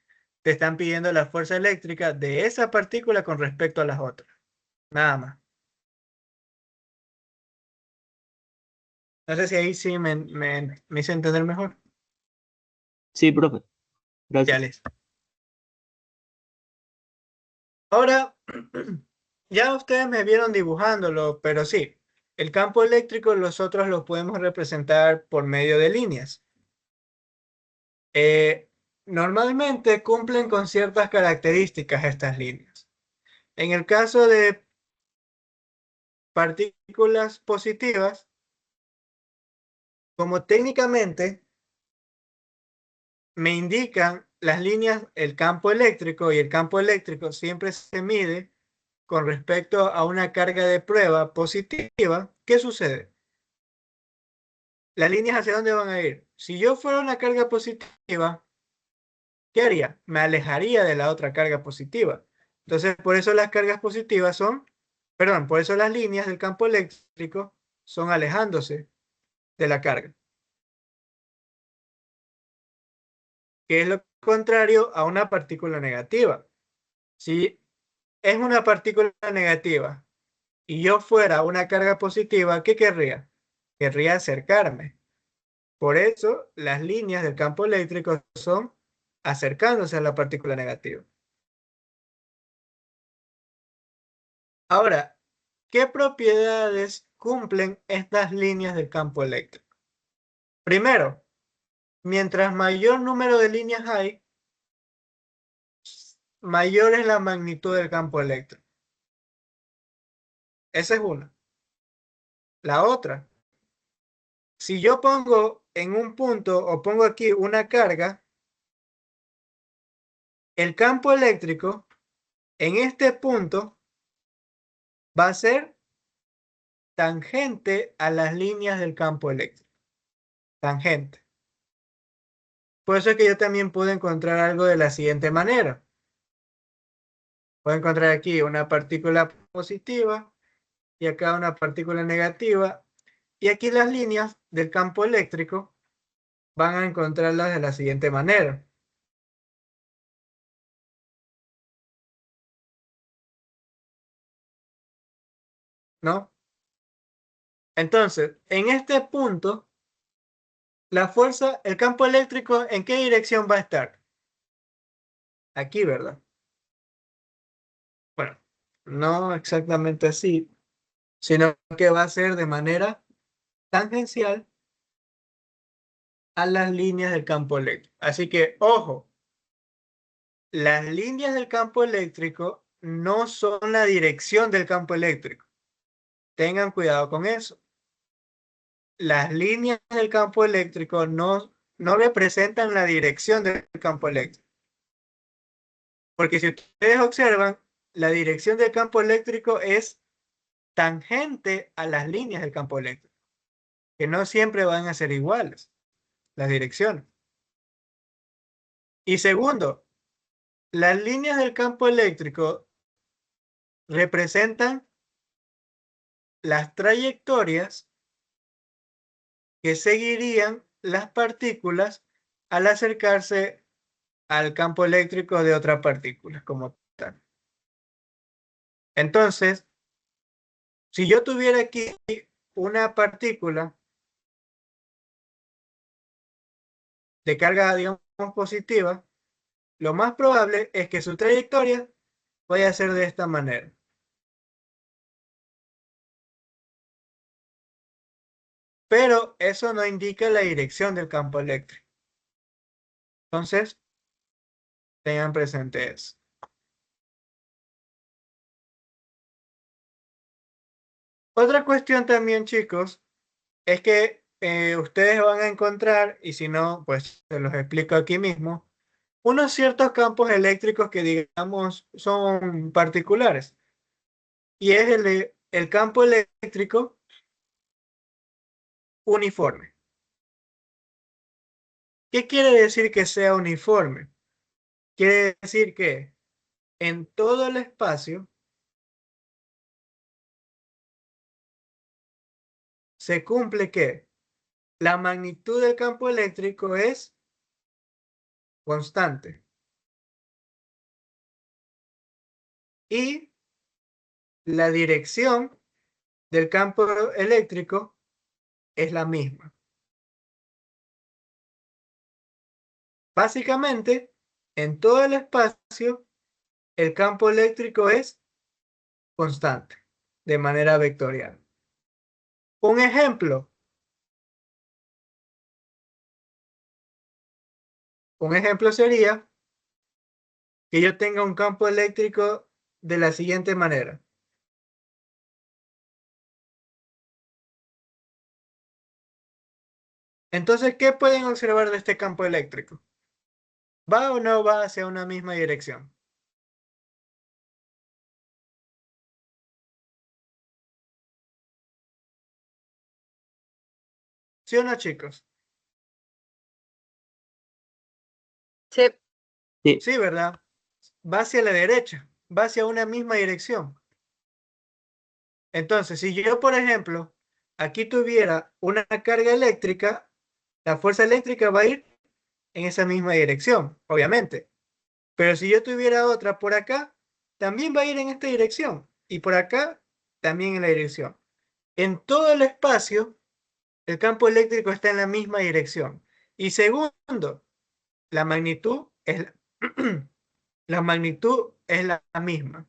S1: te están pidiendo la fuerza eléctrica de esa partícula con respecto a las otras. Nada más. No sé si ahí sí me hice entender mejor.
S4: sí, profe.
S1: Ya
S4: Gracias.
S1: les. Ahora, ya ustedes me vieron dibujándolo, pero sí, el campo eléctrico nosotros lo podemos representar por medio de líneas. Normalmente cumplen con ciertas características estas líneas. En el caso de partículas positivas, como técnicamente me indican las líneas, el campo eléctrico, y el campo eléctrico siempre se mide con respecto a una carga de prueba positiva, ¿qué sucede? Las líneas hacia dónde van a ir. Si yo fuera una carga positiva, ¿qué haría? Me alejaría de la otra carga positiva. Entonces, por eso las cargas positivas son, perdón, por eso las líneas del campo eléctrico son alejándose de la carga, que es lo contrario a una partícula negativa. Si es una partícula negativa y yo fuera una carga positiva, ¿qué querría? Querría acercarme. Por eso las líneas del campo eléctrico son acercándose a la partícula negativa. Ahora, ¿qué propiedades cumplen estas líneas del campo eléctrico? Primero, mientras mayor número de líneas hay, mayor es la magnitud del campo eléctrico. Esa es una. La otra, si yo pongo en un punto o pongo aquí una carga, el campo eléctrico en este punto va a ser tangente a las líneas del campo eléctrico. Tangente. Por eso es que yo también puedo encontrar algo de la siguiente manera. Puedo encontrar aquí una partícula positiva y acá una partícula negativa. Y aquí las líneas del campo eléctrico van a encontrarlas de la siguiente manera. ¿No? Entonces, en este punto, la fuerza, el campo eléctrico, ¿en qué dirección va a estar? Aquí, ¿verdad? Bueno, no exactamente así, sino que va a ser de manera tangencial a las líneas del campo eléctrico. Así que, ojo, las líneas del campo eléctrico no son la dirección del campo eléctrico. Tengan cuidado con eso. Las líneas del campo eléctrico no representan la dirección del campo eléctrico. Porque si ustedes observan, la dirección del campo eléctrico es tangente a las líneas del campo eléctrico, que no siempre van a ser iguales las direcciones. Y segundo, las líneas del campo eléctrico representan las trayectorias que seguirían las partículas al acercarse al campo eléctrico de otra partícula como tal. Entonces, si yo tuviera aquí una partícula de carga, digamos, positiva, lo más probable es que su trayectoria vaya a ser de esta manera. Pero eso no indica la dirección del campo eléctrico. Entonces, tengan presente eso. Otra cuestión también, chicos, es que ustedes van a encontrar, y si no, pues se los explico aquí mismo, unos ciertos campos eléctricos que digamos son particulares. Y es el campo eléctrico uniforme. ¿Qué quiere decir que sea uniforme? Quiere decir que en todo el espacio se cumple que la magnitud del campo eléctrico es constante y la dirección del campo eléctrico es la misma. Básicamente, en todo el espacio, el campo eléctrico es constante, de manera vectorial. Un ejemplo sería que yo tenga un campo eléctrico de la siguiente manera. Entonces, ¿qué pueden observar de este campo eléctrico? ¿Va o no va hacia una misma dirección? ¿Sí o no, chicos?
S6: Sí,
S4: Sí,
S1: Sí, ¿verdad? Va hacia la derecha, va hacia una misma dirección. Entonces, si yo, por ejemplo, aquí tuviera una carga eléctrica, la fuerza eléctrica va a ir en esa misma dirección, obviamente. Pero si yo tuviera otra por acá, también va a ir en esta dirección. Y por acá, también en la dirección. En todo el espacio, el campo eléctrico está en la misma dirección. Y segundo, la magnitud es la magnitud es la misma.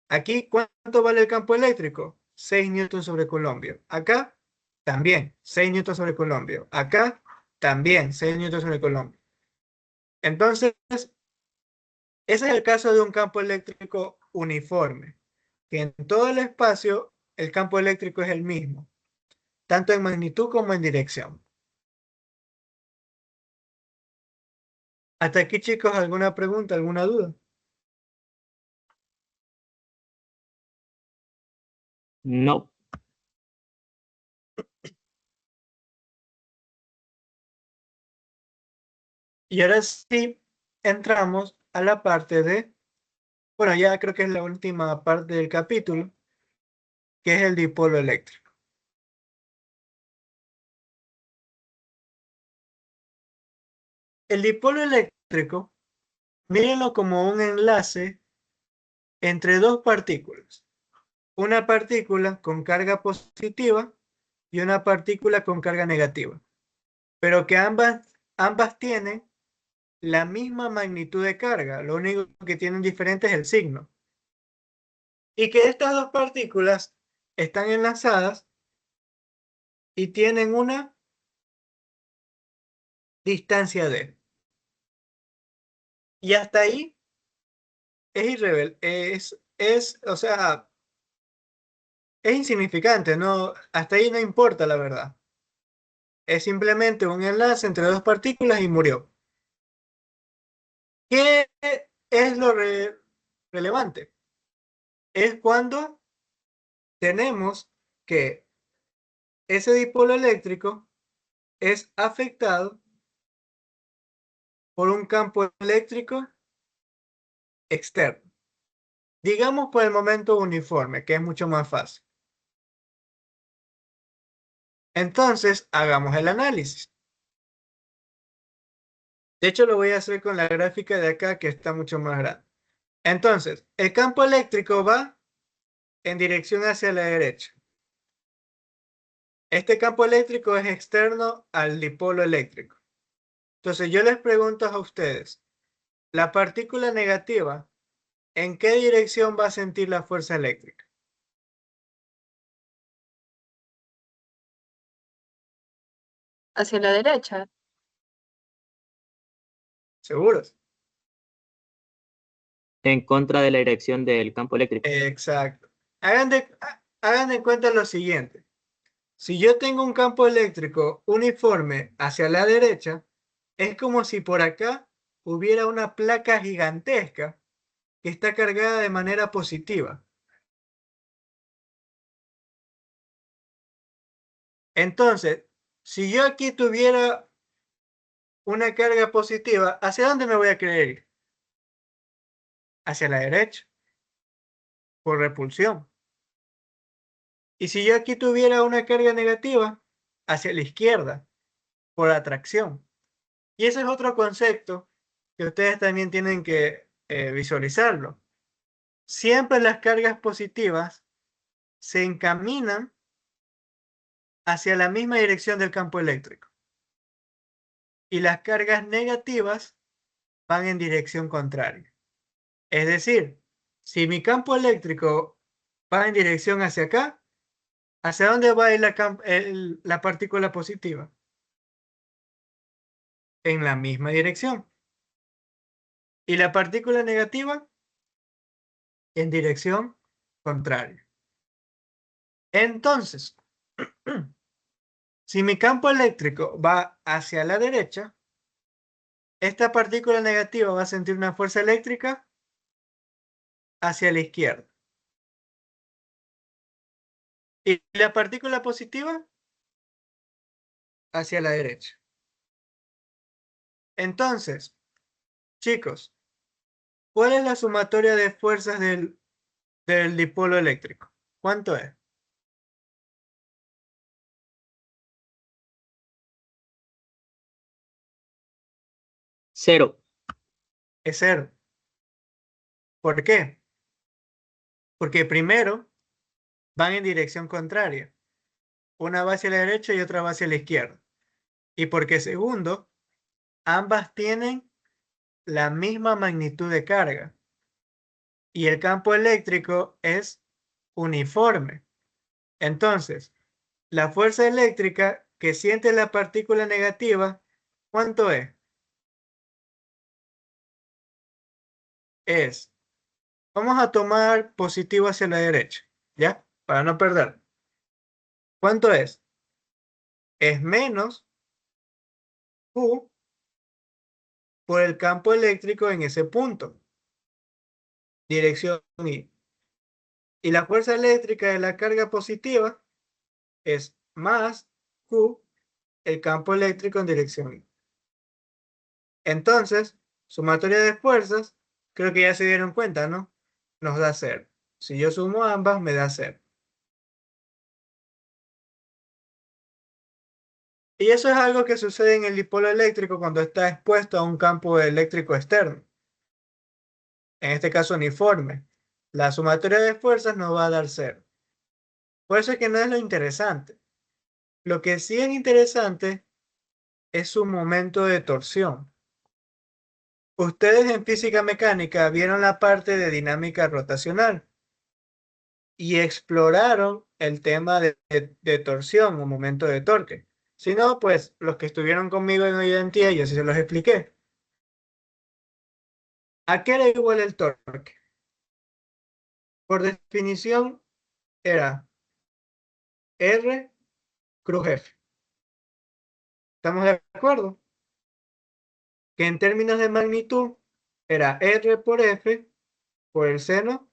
S1: Aquí, ¿cuánto vale el campo eléctrico? 6 newtons sobre Colombia. Acá, también, 6 newtons sobre Colombia. Acá, también, 6 newtons sobre Colombia. Entonces, ese es el caso de un campo eléctrico uniforme, que en todo el espacio el campo eléctrico es el mismo, tanto en magnitud como en dirección. Hasta aquí, chicos, ¿alguna pregunta, alguna duda?
S4: no.
S1: Y ahora sí, entramos a la parte de, bueno, ya creo que es la última parte del capítulo, que es el dipolo eléctrico. El dipolo eléctrico, mírenlo como un enlace entre dos partículas. Una partícula con carga positiva y una partícula con carga negativa. Pero que ambas tienen la misma magnitud de carga. Lo único que tienen diferente es el signo. Y que estas dos partículas están enlazadas y tienen una distancia d. Y hasta ahí es o sea, es insignificante, ¿no? Hasta ahí no importa la verdad. Es simplemente un enlace entre dos partículas y murió. ¿Qué es lo relevante? Es cuando tenemos que ese dipolo eléctrico es afectado por un campo eléctrico externo. Digamos por el momento uniforme, que es mucho más fácil. Entonces, hagamos el análisis. De hecho, lo voy a hacer con la gráfica de acá, que está mucho más grande. Entonces, el campo eléctrico va en dirección hacia la derecha. Este campo eléctrico es externo al dipolo eléctrico. Entonces, yo les pregunto a ustedes, la partícula negativa, ¿en qué dirección va a sentir la fuerza eléctrica?
S6: hacia la derecha.
S1: ¿Seguros?
S4: En contra de la dirección del campo eléctrico.
S1: Exacto. Hagan de cuenta lo siguiente. Si yo tengo un campo eléctrico uniforme hacia la derecha, es como si por acá hubiera una placa gigantesca que está cargada de manera positiva. Entonces, si yo aquí tuviera una carga positiva, ¿hacia dónde me voy a querer ir? Hacia la derecha, por repulsión. Y si yo aquí tuviera una carga negativa, hacia la izquierda, por atracción. Y ese es otro concepto que ustedes también tienen que visualizarlo. Siempre las cargas positivas se encaminan hacia la misma dirección del campo eléctrico. Y las cargas negativas van en dirección contraria. Es decir, si mi campo eléctrico va en dirección hacia acá, ¿hacia dónde va a ir la partícula positiva? En la misma dirección. ¿Y la partícula negativa? En dirección contraria. Entonces, si mi campo eléctrico va hacia la derecha, esta partícula negativa va a sentir una fuerza eléctrica hacia la izquierda. Y la partícula positiva hacia la derecha. Entonces, chicos, ¿cuál es la sumatoria de fuerzas del dipolo eléctrico? ¿Cuánto es?
S4: 0.
S1: Es 0. ¿Por qué? Porque primero van en dirección contraria. Una va hacia la derecha y otra va hacia la izquierda. Y porque segundo, ambas tienen la misma magnitud de carga. Y el campo eléctrico es uniforme. Entonces, la fuerza eléctrica que siente la partícula negativa, ¿cuánto es? Es, vamos a tomar positivo hacia la derecha, ¿ya? Para no perder. ¿Cuánto es? Es menos Q por el campo eléctrico en ese punto. Dirección I. Y la fuerza eléctrica de la carga positiva es más Q el campo eléctrico en dirección I. Entonces, sumatoria de fuerzas, creo que ya se dieron cuenta, ¿no? Nos da 0. Si yo sumo ambas, me da 0. Y eso es algo que sucede en el dipolo eléctrico cuando está expuesto a un campo eléctrico externo. En este caso uniforme. La sumatoria de fuerzas nos va a dar 0. Por eso es que no es lo interesante. Lo que sí es interesante es su momento de torsión. Ustedes en física mecánica vieron la parte de dinámica rotacional y exploraron el tema de torsión o momento de torque. Si no, pues los que estuvieron conmigo en identidad, yo sí se los expliqué. ¿A qué era igual el torque? Por definición era R cruz F. ¿Estamos de acuerdo? Que en términos de magnitud era R por F por el seno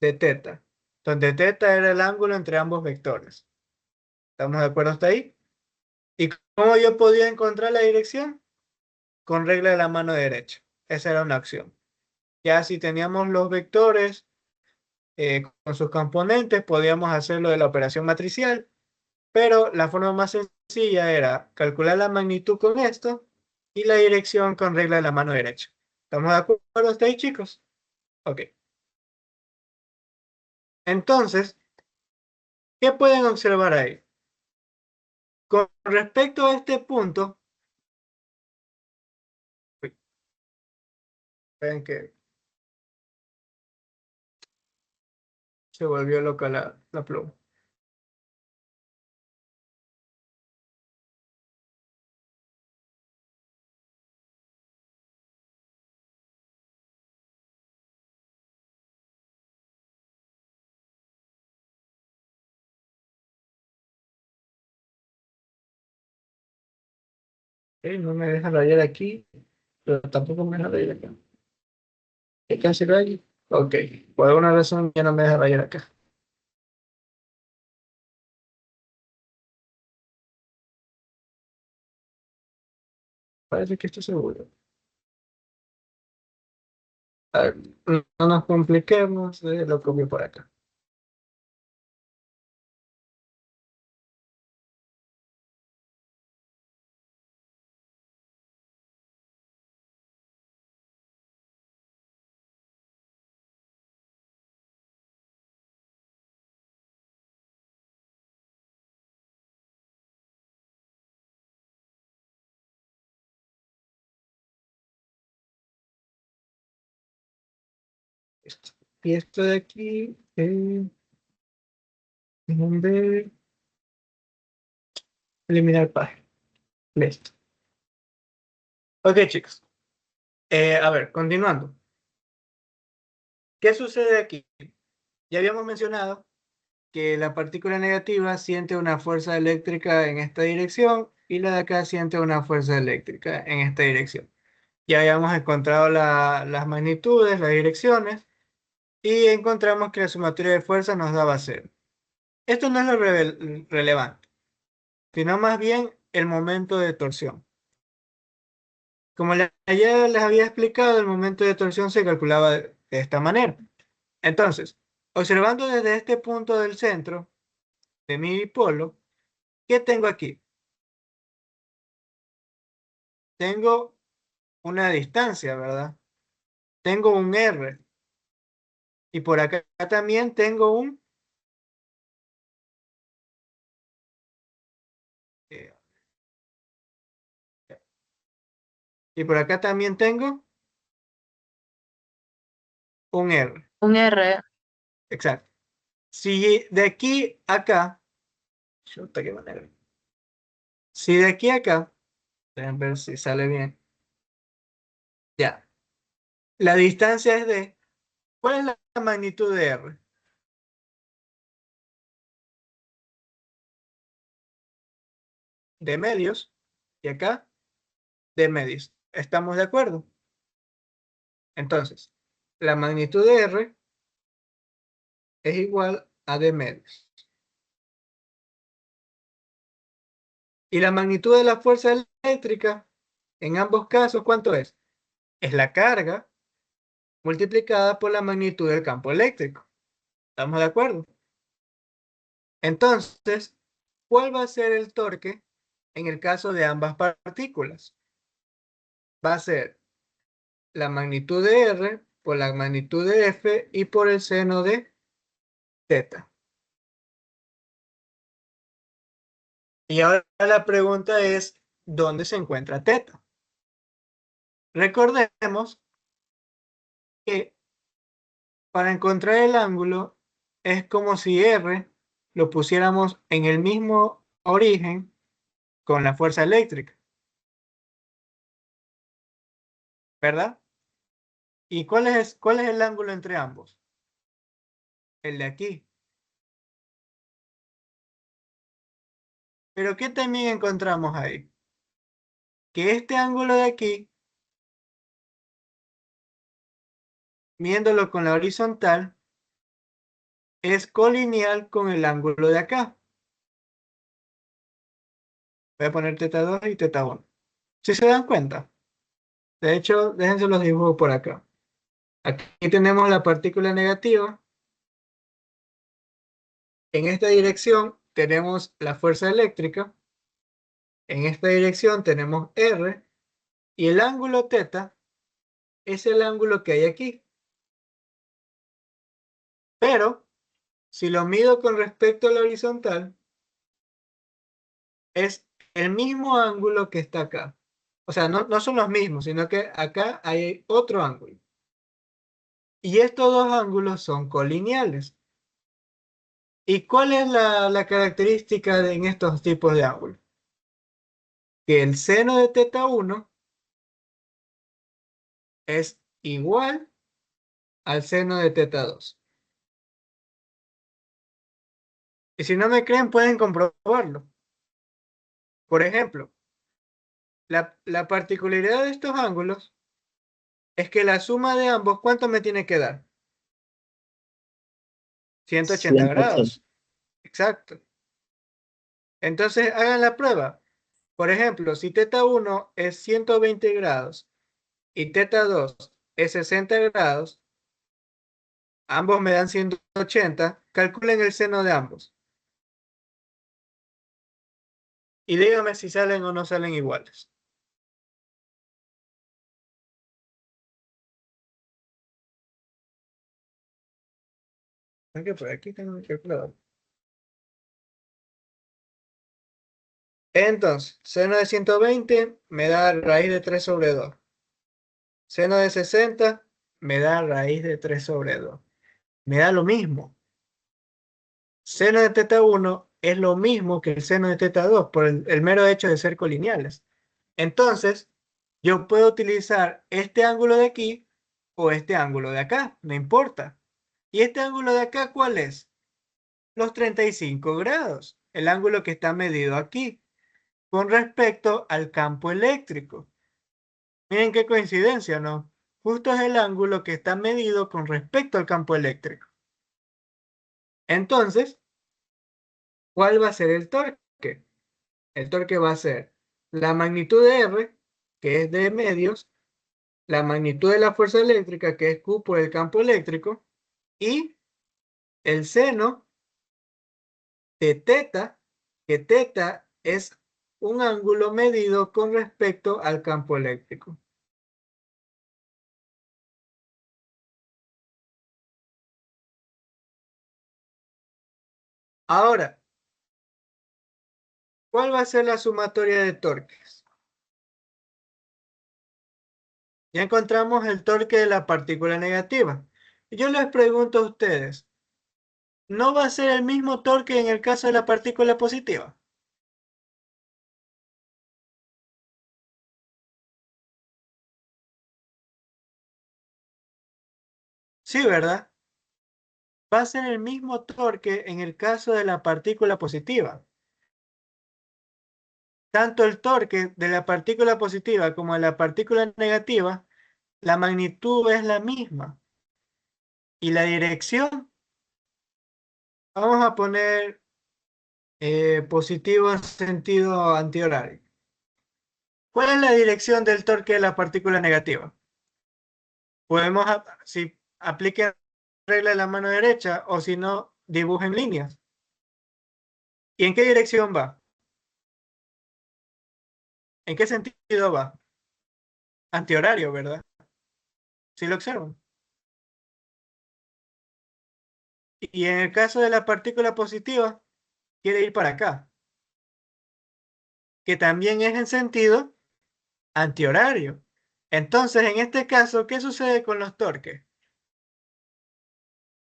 S1: de teta, donde teta era el ángulo entre ambos vectores. ¿Estamos de acuerdo hasta ahí? ¿Y cómo yo podía encontrar la dirección? Con regla de la mano derecha. Esa era una opción. Ya si teníamos los vectores con sus componentes, podíamos hacerlo de la operación matricial, pero la forma más sencilla era calcular la magnitud con esto y la dirección con regla de la mano derecha. ¿Estamos de acuerdo hasta ahí, chicos? Ok. Entonces, ¿qué pueden observar ahí? Con respecto a este punto, ven que se volvió loca la pluma. No me deja rayar aquí, pero tampoco me deja rayar acá. ¿Qué que hacer ahí? Ok, por alguna razón ya no me deja rayar acá. Parece que estoy seguro. A ver, no nos compliquemos, lo copio por acá. Listo. Y esto de aquí, déjenme ver, eliminar página. Listo. Ok, chicos. A ver, continuando. ¿Qué sucede aquí? Ya habíamos mencionado que la partícula negativa siente una fuerza eléctrica en esta dirección y la de acá siente una fuerza eléctrica en esta dirección. Ya habíamos encontrado las magnitudes, las direcciones, y encontramos que la sumatoria de fuerzas nos daba cero. Esto no es lo relevante, sino más bien el momento de torsión. Como ya les había explicado, el momento de torsión se calculaba de esta manera. Entonces, observando desde este punto del centro de mi dipolo, ¿qué tengo aquí? Tengo una distancia, ¿verdad? Tengo un R. Y por acá también tengo un... eh, y por acá también tengo un R.
S6: Un R.
S1: Exacto. Si de aquí a acá... Chuta, qué manera. Si de aquí a acá... Déjenme ver si sale bien. Ya. La distancia es de... ¿Cuál es la magnitud de R? De medios. Y acá, de medios. ¿Estamos de acuerdo? Entonces, la magnitud de R es igual a D medios. Y la magnitud de la fuerza eléctrica, en ambos casos, ¿cuánto es? Es la carga multiplicada por la magnitud del campo eléctrico. ¿Estamos de acuerdo? Entonces, ¿cuál va a ser el torque en el caso de ambas partículas? Va a ser la magnitud de R por la magnitud de F y por el seno de θ. Y ahora la pregunta es, ¿dónde se encuentra θ? Recordemos que para encontrar el ángulo es como si R lo pusiéramos en el mismo origen con la fuerza eléctrica, ¿verdad? ¿Y cuál es el ángulo entre ambos? El de aquí. Pero ¿qué también encontramos ahí? Que este ángulo de aquí, viéndolo con la horizontal, es colineal con el ángulo de acá. Voy a poner θ2 y θ1. ¿Sí se dan cuenta? De hecho, déjense los dibujos por acá. Aquí tenemos la partícula negativa. En esta dirección tenemos la fuerza eléctrica. En esta dirección tenemos R. Y el ángulo θ es el ángulo que hay aquí. Pero, si lo mido con respecto a la horizontal, es el mismo ángulo que está acá. O sea, no son los mismos, sino que acá hay otro ángulo. Y estos dos ángulos son colineales. ¿Y cuál es la característica en estos tipos de ángulos? Que el seno de θ1 es igual al seno de θ2. Y si no me creen, pueden comprobarlo. Por ejemplo, la particularidad de estos ángulos es que la suma de ambos, ¿cuánto me tiene que dar? 180
S4: 180.
S1: grados. Exacto. Entonces, hagan la prueba. Por ejemplo, si θ1 es 120 grados y θ2 es 60 grados, ambos me dan 180, calculen el seno de ambos. Y díganme si salen o no salen iguales. Por aquí tengo mi calculador. Entonces, seno de 120 me da raíz de 3 sobre 2. Seno de 60 me da raíz de 3 sobre 2. Me da lo mismo. Seno de teta 1 es lo mismo que el seno de teta 2 por el mero hecho de ser colineales. Entonces, yo puedo utilizar este ángulo de aquí o este ángulo de acá, no importa. ¿Y este ángulo de acá cuál es? Los 35 grados, el ángulo que está medido aquí, con respecto al campo eléctrico. Miren qué coincidencia, ¿no? Justo es el ángulo que está medido con respecto al campo eléctrico. Entonces, ¿cuál va a ser el torque? El torque va a ser la magnitud de R, que es de medios, la magnitud de la fuerza eléctrica, que es Q por el campo eléctrico, y el seno de teta, que teta es un ángulo medido con respecto al campo eléctrico. Ahora, ¿cuál va a ser la sumatoria de torques? Ya encontramos el torque de la partícula negativa. Y yo les pregunto a ustedes, ¿no va a ser el mismo torque en el caso de la partícula positiva? Sí, ¿verdad? Va a ser el mismo torque en el caso de la partícula positiva. Tanto el torque de la partícula positiva como de la partícula negativa, la magnitud es la misma. Y la dirección, vamos a poner positivo en sentido antihorario. ¿Cuál es la dirección del torque de la partícula negativa? Podemos, si apliquen regla de la mano derecha o si no, dibujen líneas. ¿Y en qué dirección va? ¿En qué sentido va? Antihorario, ¿verdad? ¿Sí lo observan? Y en el caso de la partícula positiva, quiere ir para acá, que también es en sentido antihorario. Entonces, en este caso, ¿qué sucede con los torques?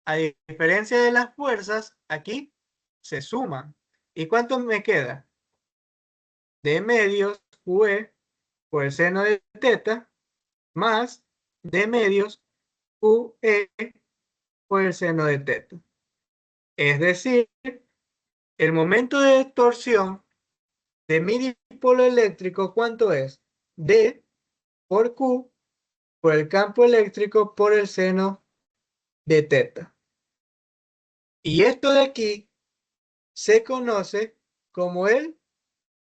S1: A diferencia de las fuerzas, aquí se suman. ¿Y cuánto me queda? D medios QE por el seno de teta más D medios QE por el seno de teta. Es decir, el momento de torsión de mi dipolo eléctrico, ¿cuánto es? D por Q por el campo eléctrico por el seno de teta. Y esto de aquí se conoce como el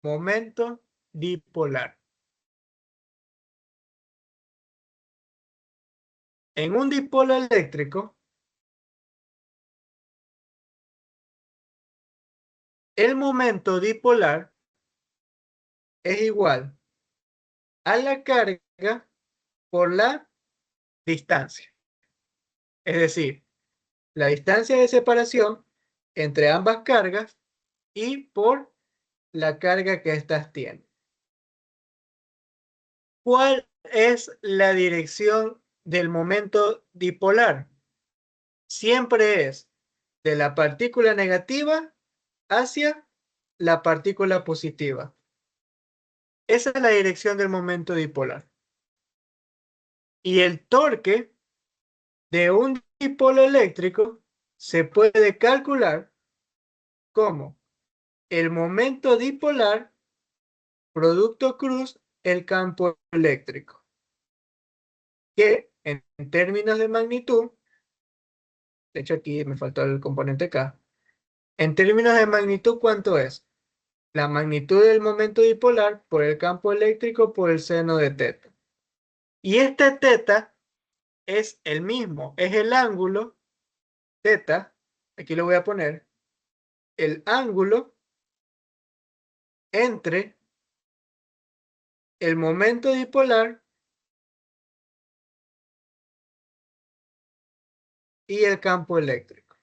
S1: momento dipolar. En un dipolo eléctrico, el momento dipolar es igual a la carga por la distancia. Es decir, la distancia de separación entre ambas cargas y por la carga que éstas tienen. ¿Cuál es la dirección del momento dipolar? Siempre es de la partícula negativa hacia la partícula positiva. Esa es la dirección del momento dipolar. Y el torque de un dipolo eléctrico se puede calcular como el momento dipolar producto cruz el campo eléctrico, que en términos de magnitud, de hecho aquí me faltó el componente K, en términos de magnitud, ¿cuánto es? La magnitud del momento dipolar por el campo eléctrico por el seno de teta. Y este teta es el mismo, es el ángulo teta, aquí lo voy a poner, el ángulo entre el momento dipolar y el campo eléctrico.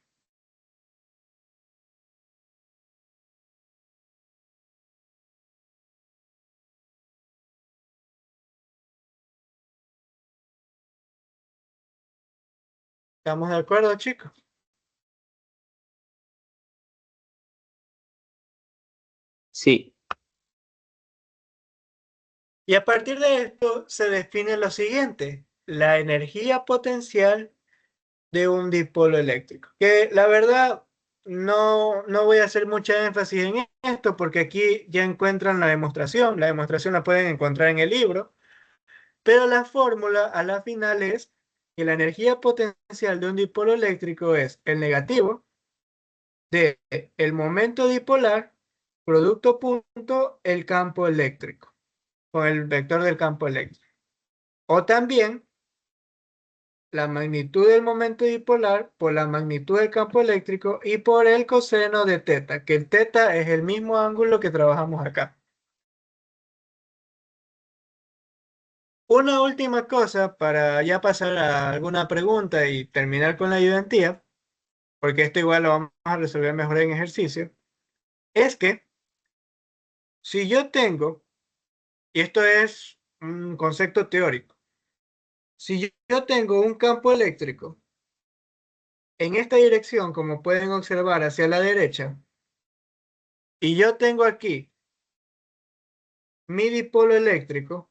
S1: ¿Estamos de acuerdo, chicos?
S4: Sí,
S1: Y a partir de esto se define lo siguiente, la energía potencial de un dipolo eléctrico. Que la verdad no voy a hacer mucha énfasis en esto porque aquí ya encuentran la demostración la pueden encontrar en el libro, pero la fórmula a la final es que la energía potencial de un dipolo eléctrico es el negativo de el momento dipolar producto punto el campo eléctrico, con el vector del campo eléctrico. O también la magnitud del momento dipolar por la magnitud del campo eléctrico y por el coseno de teta, que el teta es el mismo ángulo que trabajamos acá. Una última cosa para ya pasar a alguna pregunta y terminar con la ayudantía, porque esto igual lo vamos a resolver mejor en ejercicio, es que si yo tengo, y esto es un concepto teórico, si yo tengo un campo eléctrico en esta dirección, como pueden observar hacia la derecha, y yo tengo aquí mi dipolo eléctrico,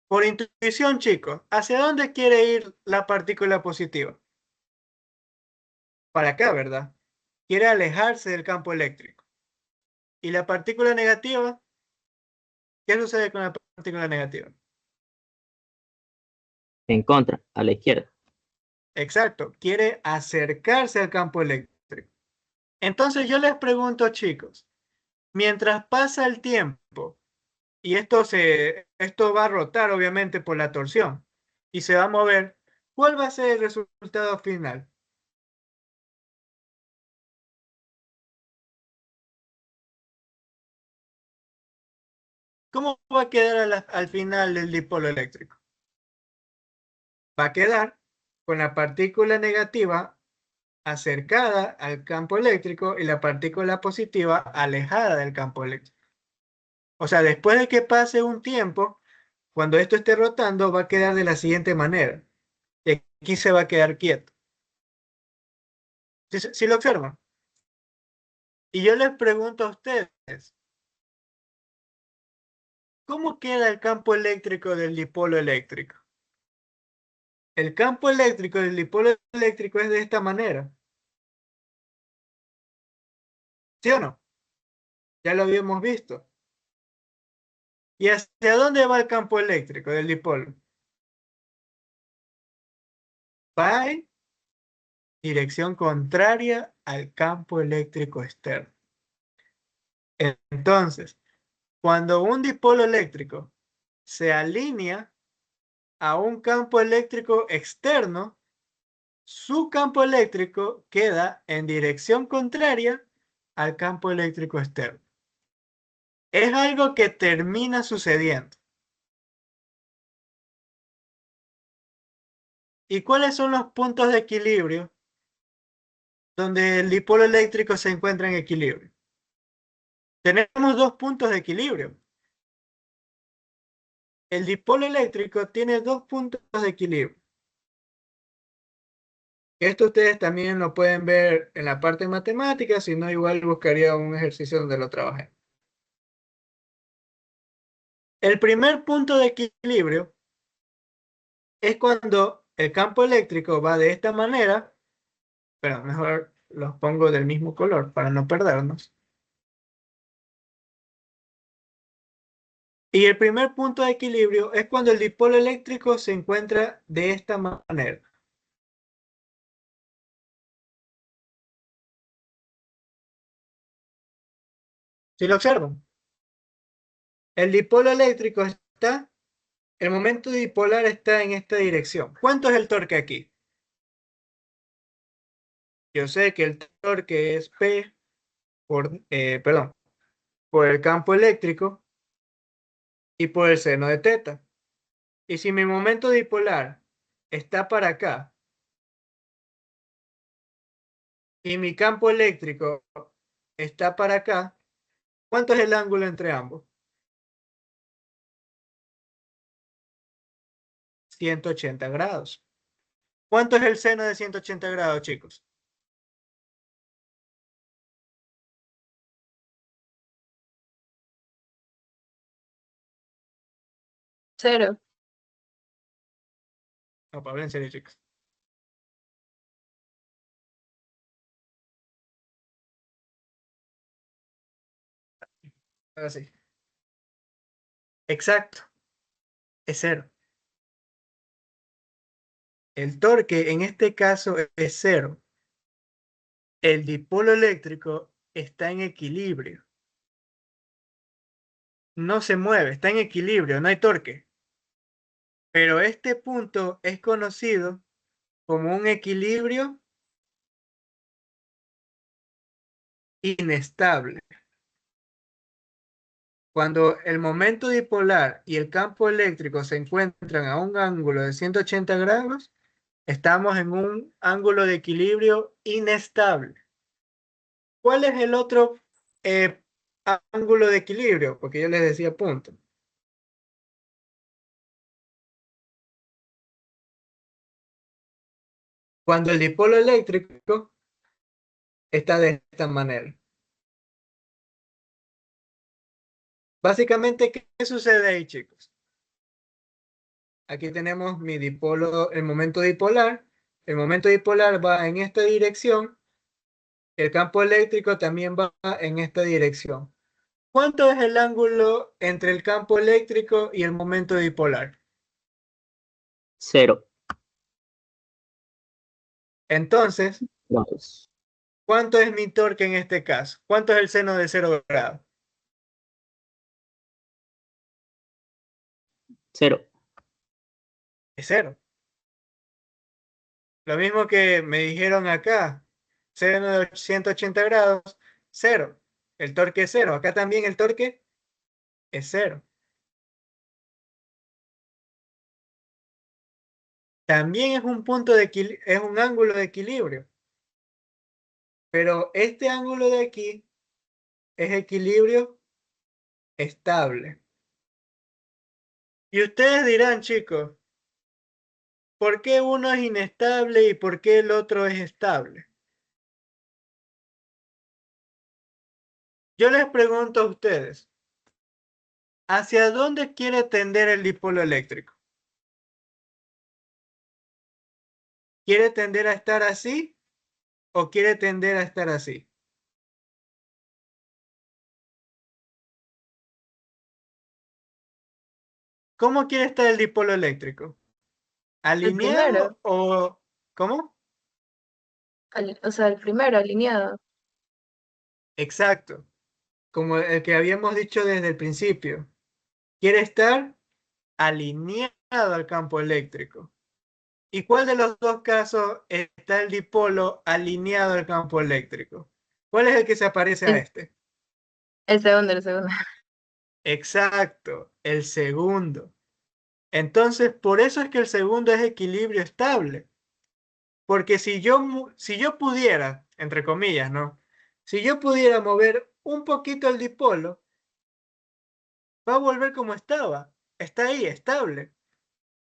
S1: por intuición, chicos, ¿hacia dónde quiere ir la partícula positiva? Para acá, ¿verdad? Quiere alejarse del campo eléctrico. ¿Y la partícula negativa? ¿Qué sucede con la partícula negativa?
S4: en contra, a la izquierda.
S1: Exacto, quiere acercarse al campo eléctrico. Entonces yo les pregunto, chicos, mientras pasa el tiempo, y esto va a rotar obviamente por la torsión, y se va a mover, ¿cuál va a ser el resultado final? ¿Cómo va a quedar al final del dipolo eléctrico? Va a quedar con la partícula negativa acercada al campo eléctrico y la partícula positiva alejada del campo eléctrico. O sea, después de que pase un tiempo, cuando esto esté rotando, va a quedar de la siguiente manera. Y aquí se va a quedar quieto. ¿Sí lo observan? Y yo les pregunto a ustedes, ¿cómo queda el campo eléctrico del dipolo eléctrico? El campo eléctrico del dipolo eléctrico es de esta manera. ¿Sí o no? Ya lo habíamos visto. ¿Y hacia dónde va el campo eléctrico del dipolo? Va en dirección contraria al campo eléctrico externo. Entonces, cuando un dipolo eléctrico se alinea a un campo eléctrico externo, su campo eléctrico queda en dirección contraria al campo eléctrico externo. Es algo que termina sucediendo. ¿Y cuáles son los puntos de equilibrio donde el dipolo eléctrico se encuentra en equilibrio? Tenemos dos puntos de equilibrio. El dipolo eléctrico tiene dos puntos de equilibrio. Esto ustedes también lo pueden ver en la parte matemática, si no, igual buscaría un ejercicio donde lo trabajen. El primer punto de equilibrio es cuando el campo eléctrico va de esta manera, pero mejor los pongo del mismo color para no perdernos. Y el primer punto de equilibrio es cuando el dipolo eléctrico se encuentra de esta manera. ¿Sí lo observan? El dipolo eléctrico está, el momento dipolar está en esta dirección. ¿Cuánto es el torque aquí? Yo sé que el torque es P por el campo eléctrico y por el seno de teta. Y si mi momento dipolar está para acá y mi campo eléctrico está para acá, ¿cuánto es el ángulo entre ambos? 180 grados. ¿Cuánto es el seno de 180 grados, chicos?
S6: Cero.
S1: No, Pablo, en serio, chicos. Ahora sí. Exacto. Es cero. El torque en este caso es cero. El dipolo eléctrico está en equilibrio. No se mueve, está en equilibrio, no hay torque. Pero este punto es conocido como un equilibrio inestable. Cuando el momento dipolar y el campo eléctrico se encuentran a un ángulo de 180 grados, estamos en un ángulo de equilibrio inestable. ¿Cuál es el otro ángulo de equilibrio? Porque yo les decía punto. Cuando el dipolo eléctrico está de esta manera. Básicamente, ¿qué sucede ahí, chicos? Aquí tenemos mi dipolo, el momento dipolar. El momento dipolar va en esta dirección. El campo eléctrico también va en esta dirección. ¿Cuánto es el ángulo entre el campo eléctrico y el momento dipolar?
S4: Cero.
S1: Entonces,
S4: Grados.
S1: ¿cuánto es mi torque en este caso? ¿Cuánto es el seno de 0 grados?
S4: Cero.
S1: Es cero. Lo mismo que me dijeron acá, seno de 180 grados, cero. El torque es cero. Acá también el torque es cero. También es un punto de es un ángulo de equilibrio. Pero este ángulo de aquí es equilibrio estable. Y ustedes dirán, chicos, ¿por qué uno es inestable y por qué el otro es estable? Yo les pregunto a ustedes, ¿hacia dónde quiere tender el dipolo eléctrico? ¿Quiere tender a estar así o quiere tender a estar así? ¿Cómo quiere estar el dipolo eléctrico?
S6: El primero.
S1: ¿Alineado o cómo?
S6: O sea, el primero, alineado.
S1: Exacto, como el que habíamos dicho desde el principio. Quiere estar alineado al campo eléctrico. ¿Y cuál de los dos casos está el dipolo alineado al campo eléctrico? ¿Cuál es el que se aparece a
S6: El,
S1: este?
S6: el segundo, el segundo.
S1: Exacto, el segundo. Entonces, por eso es que el segundo es equilibrio estable. Porque si yo pudiera, entre comillas, ¿no? Si yo pudiera mover un poquito el dipolo, va a volver como estaba. Está ahí, estable.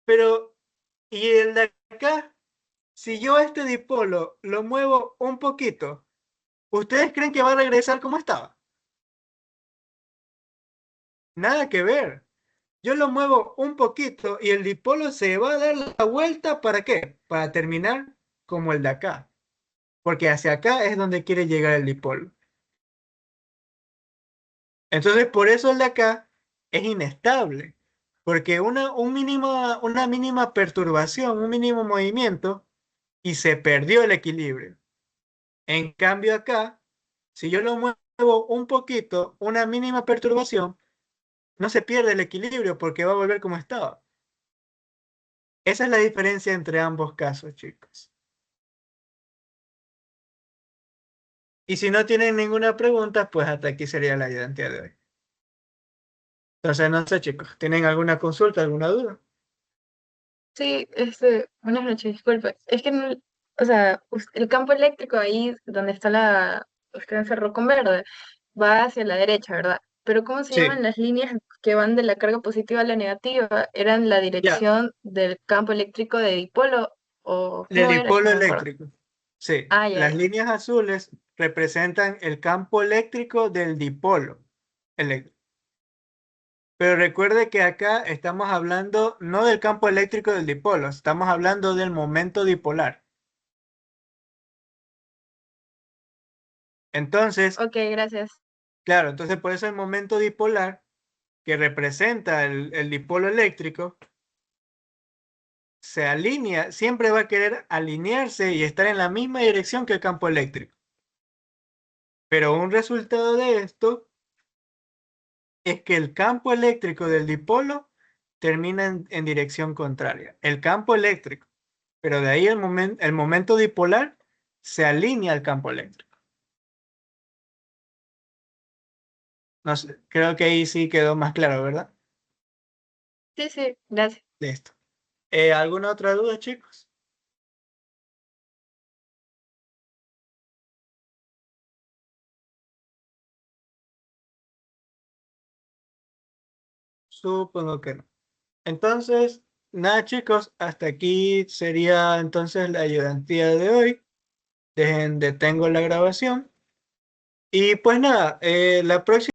S1: Pero, ¿y el de acá? Si yo a este dipolo lo muevo un poquito, ¿ustedes creen que va a regresar como estaba? Nada que ver. Yo lo muevo un poquito y el dipolo se va a dar la vuelta, ¿para qué? Para terminar como el de acá. Porque hacia acá es donde quiere llegar el dipolo. Entonces, por eso el de acá es inestable. Porque una mínima perturbación, un mínimo movimiento, y se perdió el equilibrio. En cambio acá, si yo lo muevo un poquito, una mínima perturbación, no se pierde el equilibrio porque va a volver como estaba. Esa es la diferencia entre ambos casos, chicos. Y si no tienen ninguna pregunta, pues hasta aquí sería la identidad de hoy. Entonces, no sé, chicos, ¿tienen alguna consulta, alguna duda?
S6: Sí, buenas noches, disculpe. Es que, o sea, el campo eléctrico ahí donde está usted encerró con verde, va hacia la derecha, ¿verdad? Pero ¿cómo se llaman
S1: Sí,
S6: las líneas que van de la carga positiva a la negativa eran la dirección del campo eléctrico de dipolo, o
S1: Del
S6: cómo era, es que
S1: dipolo
S6: no me acuerdo.
S1: eléctrico. Sí,
S6: Ah, ya,
S1: las
S6: ya.
S1: líneas azules representan el campo eléctrico del dipolo eléctrico. Pero recuerde que acá estamos hablando no del campo eléctrico del dipolo, estamos hablando del momento dipolar. Entonces,
S6: Ok, gracias.
S1: claro, entonces por eso el momento dipolar que representa el dipolo eléctrico se alinea, siempre va a querer alinearse y estar en la misma dirección que el campo eléctrico. Pero un resultado de esto es que el campo eléctrico del dipolo termina en dirección contraria. El campo eléctrico, pero de ahí el momento dipolar se alinea al campo eléctrico. No sé, creo que ahí sí quedó más claro, ¿verdad?
S6: Sí, sí, gracias.
S1: Listo. ¿Alguna otra duda, chicos? Supongo que no. Entonces, nada, chicos, hasta aquí sería entonces la ayudantía de hoy. Detengo la grabación. Y pues nada, la próxima